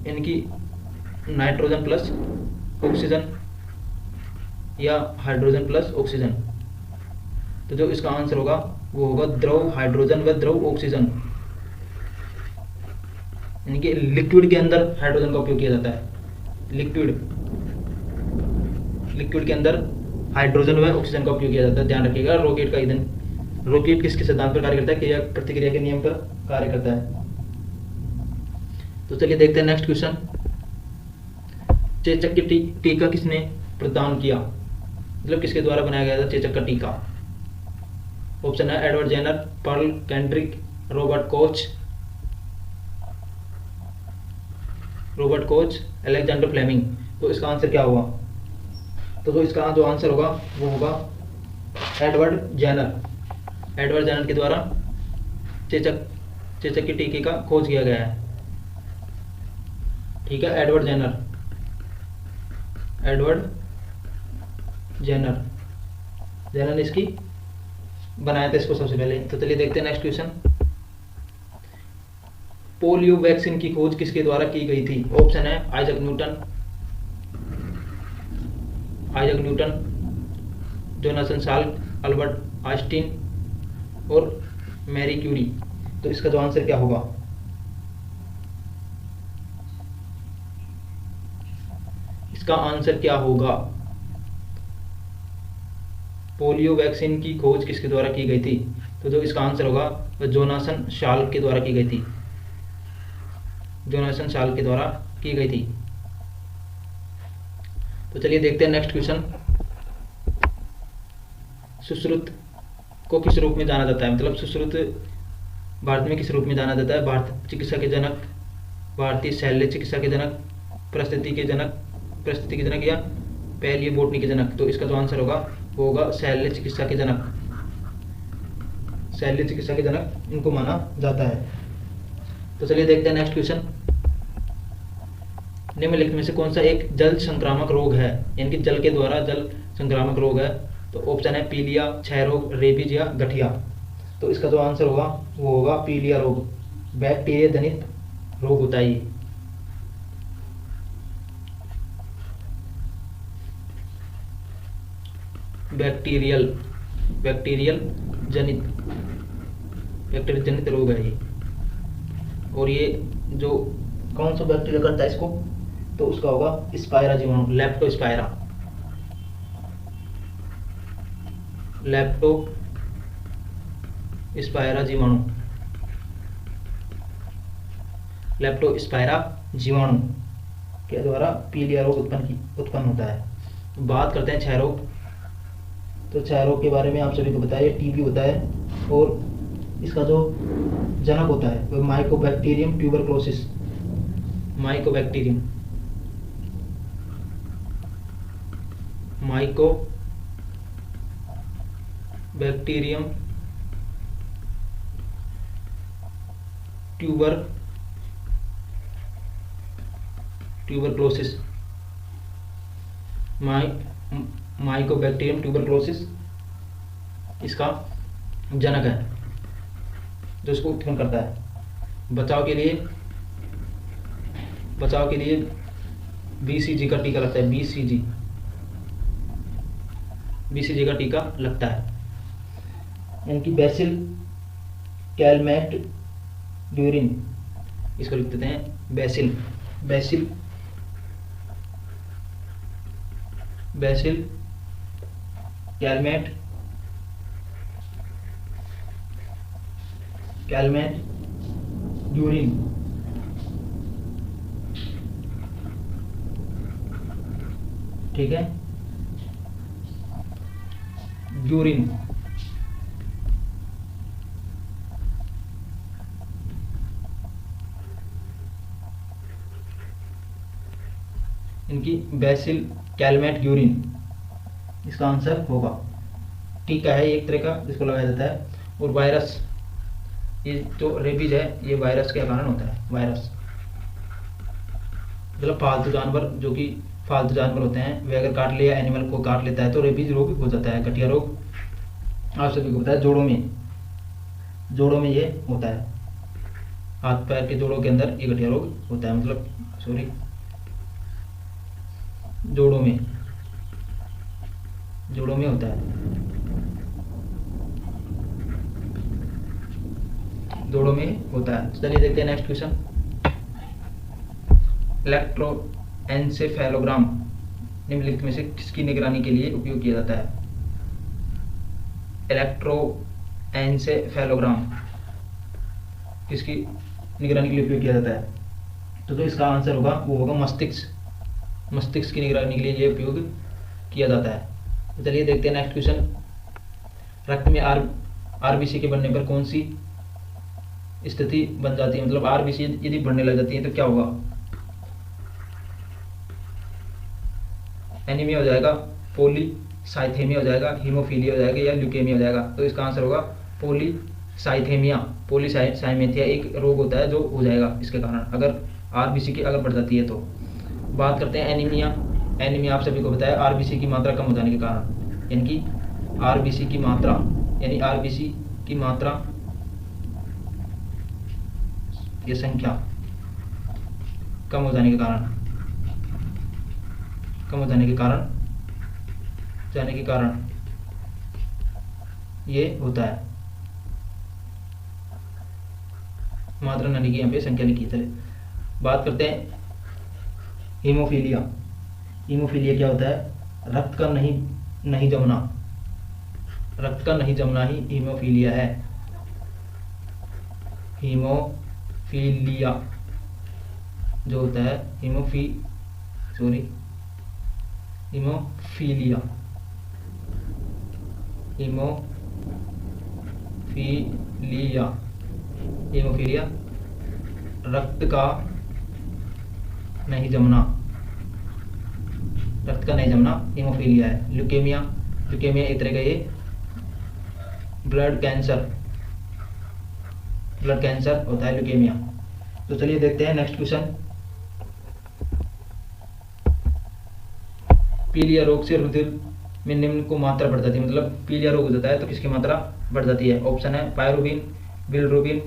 यानी कि नाइट्रोजन प्लस ऑक्सीजन या हाइड्रोजन प्लस ऑक्सीजन। तो जो इसका आंसर होगा वो होगा द्रव हाइड्रोजन व द्रव ऑक्सीजन, यानी कि लिक्विड के अंदर हाइड्रोजन का उपयोग किया जाता है। लिक्विड के अंदर हाइड्रोजन व ऑक्सीजन का उपयोग किया जाता है। ध्यान रखिएगा, रॉकेट का ईंधन, रॉकेट किसके सिद्धांत पर कार्य करता है? क्रिया प्रतिक्रिया के नियम पर कार्य करता है। तो चलिए देखते हैं नेक्स्ट क्वेश्चन। चेचक की टीका किसने प्रदान किया? मतलब किसके द्वारा बनाया गया था चेचक का टीका? ऑप्शन है Edward Jenner, Pearl Kendrick, Robert Koch, Alexander Fleming. तो इसका आंसर क्या होगा? तो जो इसका जो आंसर होगा वो होगा एडवर्ड जेनर के द्वारा चेचक के टीके का खोज किया गया है। ठीक है, एडवर्ड जेनर ने इसकी बनाया था इसको सबसे पहले। तो चलिए देखते हैं नेक्स्ट क्वेश्चन। पोलियो वैक्सीन की खोज किसके द्वारा की गई थी? ऑप्शन है Isaac Newton, Jonassen Salk, Albert Einstein और मैरी क्यूरी। तो इसका जो आंसर क्या होगा? इसका आंसर क्या होगा? पोलियो वैक्सीन की खोज किसके द्वारा की गई थी? तो जो इसका आंसर होगा वह जोनासन साल्क के द्वारा की गई थी। तो चलिए देखते हैं नेक्स्ट क्वेश्चन। सुश्रुत को किस रूप में जाना जाता है? मतलब सुश्रुत भारत में किस रूप में जाना जाता है? भारतीय चिकित्सा के जनक, भारतीय शल्य चिकित्सा के जनक, परिस्थिति के जनक या पहली बोटनी के जनक। तो इसका जो आंसर होगा वो होगा शल्य चिकित्सा के जनक इनको माना जाता है। तो चलिए देखते हैं नेक्स्ट क्वेश्चन। निम्नलिखित में से कौन सा एक जल संक्रामक रोग है, यानी कि जल के द्वारा जल संक्रामक रोग है? तो ऑप्शन है पीलिया, क्षय रोग, रेबीज या गठिया। तो इसका जो आंसर होगा वो होगा पीलिया रोग, बैक्टीरिया जनित रोग होता है ये। बैक्टीरियल जनित रोग है ये। और ये जो कौन सा बैक्टीरिया करता है इसको? तो उसका होगा स्पाइरा जीवाणु, लेप्टोस्पाइरा जीवाणु के द्वारा पीलिया रोग उत्पन्न होता है। बात करते हैं क्षय रोग। तो क्षय रोग के बारे में आप सभी को बताया, टीबी होता है और इसका जो जनक होता है वो Mycobacterium tuberculosis, Mycobacterium tuberculosis Mycobacterium tuberculosis इसका जनक है, जो इसको उत्पन्न करता है। बचाव के लिए BCG का टीका लगता है। BCG का टीका लगता है। इनकी बेसिल कैलमेट ड्यूरिन, इसको लिख देते हैं बेसिल कैलमेट ड्यूरिन। ठीक है, ड्यूरिन। इनकी बेसिल कैलमेट यूरिन इसका आंसर होगा। टीका है एक तरह का जिसको लगाया जाता है। और वायरस, ये जो रेबीज है ये वायरस के कारण होता है। वायरस मतलब पालतू जानवर, जो कि फालतू जानवर होते हैं, वे अगर काट लिया, एनिमल को काट लेता है तो रेबीज रोग हो जाता है। गठिया रोग आप सभी को पता है, जोड़ों में ये होता है। हाथ पैर के जोड़ों के अंदर ये गठिया रोग होता है, मतलब सॉरी जोड़ों में होता है। जोड़ों में होता है। चलिए देखते हैं नेक्स्ट क्वेश्चन। इलेक्ट्रोएन्सेफेलोग्राम निम्नलिखित में से किसकी निगरानी के लिए उपयोग किया जाता है? इलेक्ट्रोएन्सेफेलोग्राम किसकी निगरानी के लिए उपयोग किया जाता है? तो इसका आंसर होगा, वो होगा मस्तिष्क की निगरानी के लिए ये उपयोग किया जाता है। तो चलिए देखते हैं नेक्स्ट क्वेश्चन। रक्त में आरबीसी के बनने पर कौन सी स्थिति बन जाती है? मतलब आरबीसी यदि बढ़ने लग जाती है तो क्या होगा? एनीमिया हो जाएगा, पॉलीसाइथेमिया हो जाएगा, हीमोफीलिया हो जाएगा या ल्यूकेमिया हो जाएगा। तो इसका आंसर होगा पॉलीसाइथेमिया। पॉलीसाइथेमिया एक रोग होता है जो हो जाएगा इसके कारण, अगर आरबीसी की अगर बढ़ जाती है तो। बात करते हैं एनीमिया। एनीमिया आप सभी को बताया आरबीसी की मात्रा कम हो जाने के कारण, यानी कि आरबीसी की मात्रा ये संख्या कम हो जाने के कारण ये होता है। मात्रा न लिखी, यहाँ पे संख्या लिखी। चले बात करते हैं हीमोफीलिया। हीमोफीलिया क्या होता है? रक्त का नहीं जमना ही हीमोफीलिया है। हीमोफीलिया जो होता है हीमोफीलिया रक्त का नहीं जमना हीमोफीलिया है। ल्यूकेमिया एक तरह का ये ब्लड कैंसर होता है ल्यूकेमिया। तो चलिए देखते हैं नेक्स्ट क्वेश्चन। पीलिया रोग से रुधिर में निम्न को मात्रा बढ़ जाती है। मतलब पीलिया रोग हो जाता है तो किसकी मात्रा बढ़ जाती है? ऑप्शन है पायरुवीन, बिलिरुबिन,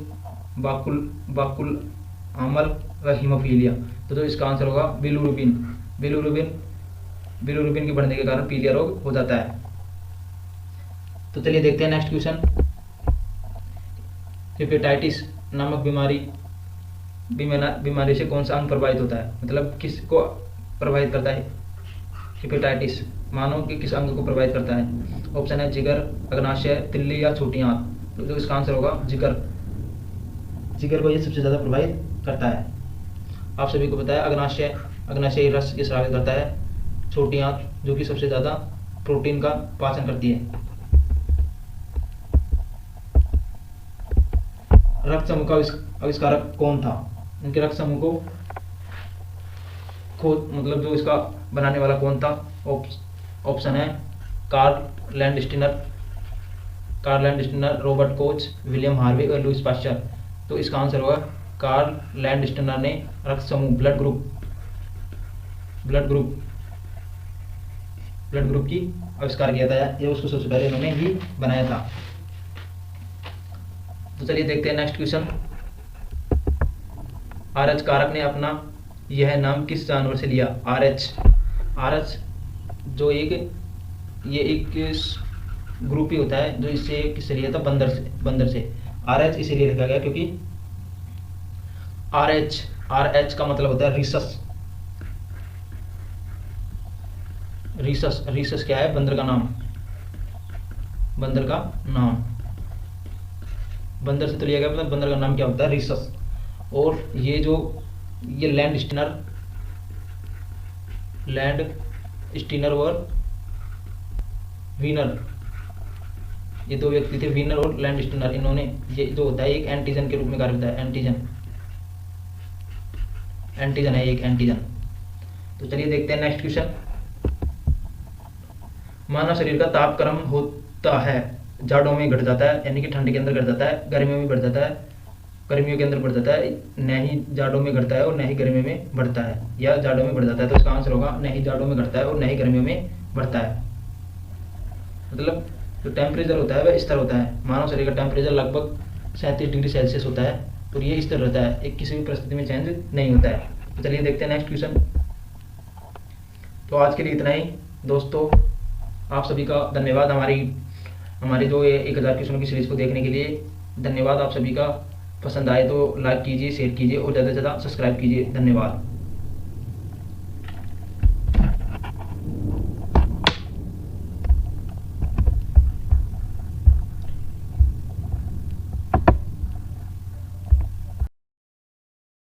बाकुल आमल व हीमोफीलिया। तो इसका आंसर होगा बिलिरुबिन के बढ़ने के कारण पीलिया रोग हो जाता है। तो चलिए देखते हैं नेक्स्ट क्वेश्चन। हेपेटाइटिस नामक बीमारी से कौन सा अंग प्रभावित होता है? मतलब किसको प्रभावित करता है? हेपेटाइटिस मानव के किस अंग को प्रभावित करता है? ऑप्शन है जिगर, अग्नाशय, तिल्ली या छोटी आंत। तो इसका आंसर होगा जिगर को ये सबसे ज़्यादा प्रभावित करता है। आप सभी को पता है अग्नाशय रस ये स्रावित करता है। छोटी आंत जो कि सबसे ज़्यादा प्रोटीन का पाचन करती है। रक्त समूह का आविष्कारक कौन था? इनके रक्त समूह को मतलब जो इसका बनाने वाला कौन था? ऑप्शन है Karl Landsteiner, Robert Koch, William Harvey और लुईस पास्चर। तो इसका आंसर होगा कार्ल लैंडस्टीनर ने रक्त समूह ब्लड ग्रुप ब्लड ग्रुप की आविष्कार किया था, ये उसको सबसे पहले इन्होंने ही बनाया था। तो चलिए देखते हैं नेक्स्ट क्वेश्चन। आरएच कारक ने अपना यह नाम किस जानवर से लिया? आरएच, आरएच जो ये एक ग्रुप ही होता है जो इससे किससे लिया था? बंदर से। आरएच इसीलिए लिखा गया क्योंकि आरएच, आरएच का मतलब होता है रिसस। रिसस, रिसस क्या है? बंदर का नाम, बंदर का नाम, बंदर से तो लिया गया, मतलब बंदर का नाम क्या होता है? रिसस। और ये लैंड स्टीनर और वीनर, ये दो व्यक्ति थे, वीनर और लैंड स्टीनर। इन्होंने ये जो होता है एक एंटीजन के रूप में कार्य होता है। एंटीजन है एक एंटीजन। तो चलिए देखते हैं नेक्स्ट क्वेश्चन। मानव शरीर का तापक्रम होता है, जाड़ों में घट जाता है, यानी कि ठंड के अंदर घट जाता है, गर्मियों में बढ़ जाता है, गर्मियों के अंदर बढ़ जाता है, न ही जाड़ों में घटता है और न ही गर्मियों में बढ़ता है, या जाड़ों में बढ़ जाता है। तो इसका आंसर होगा न ही जाड़ों में घटता है और न ही गर्मियों में बढ़ता है। मतलब जो टेम्परेचर होता है वह स्थिर होता है। मानव शरीर का टेम्परेचर लगभग 37 डिग्री सेल्सियस होता है और ये स्थिर रहता है, एक किसी भी परिस्थिति में चेंज नहीं होता है। तो चलिए देखते हैं नेक्स्ट क्वेश्चन। तो आज के लिए इतना ही दोस्तों, आप सभी का धन्यवाद। हमारी जो ये 1000 क्वेश्चनों की सीरीज को देखने के लिए धन्यवाद आप सभी का। पसंद आए तो लाइक कीजिए, शेयर कीजिए और ज़्यादा से ज़्यादा सब्सक्राइब कीजिए। धन्यवाद।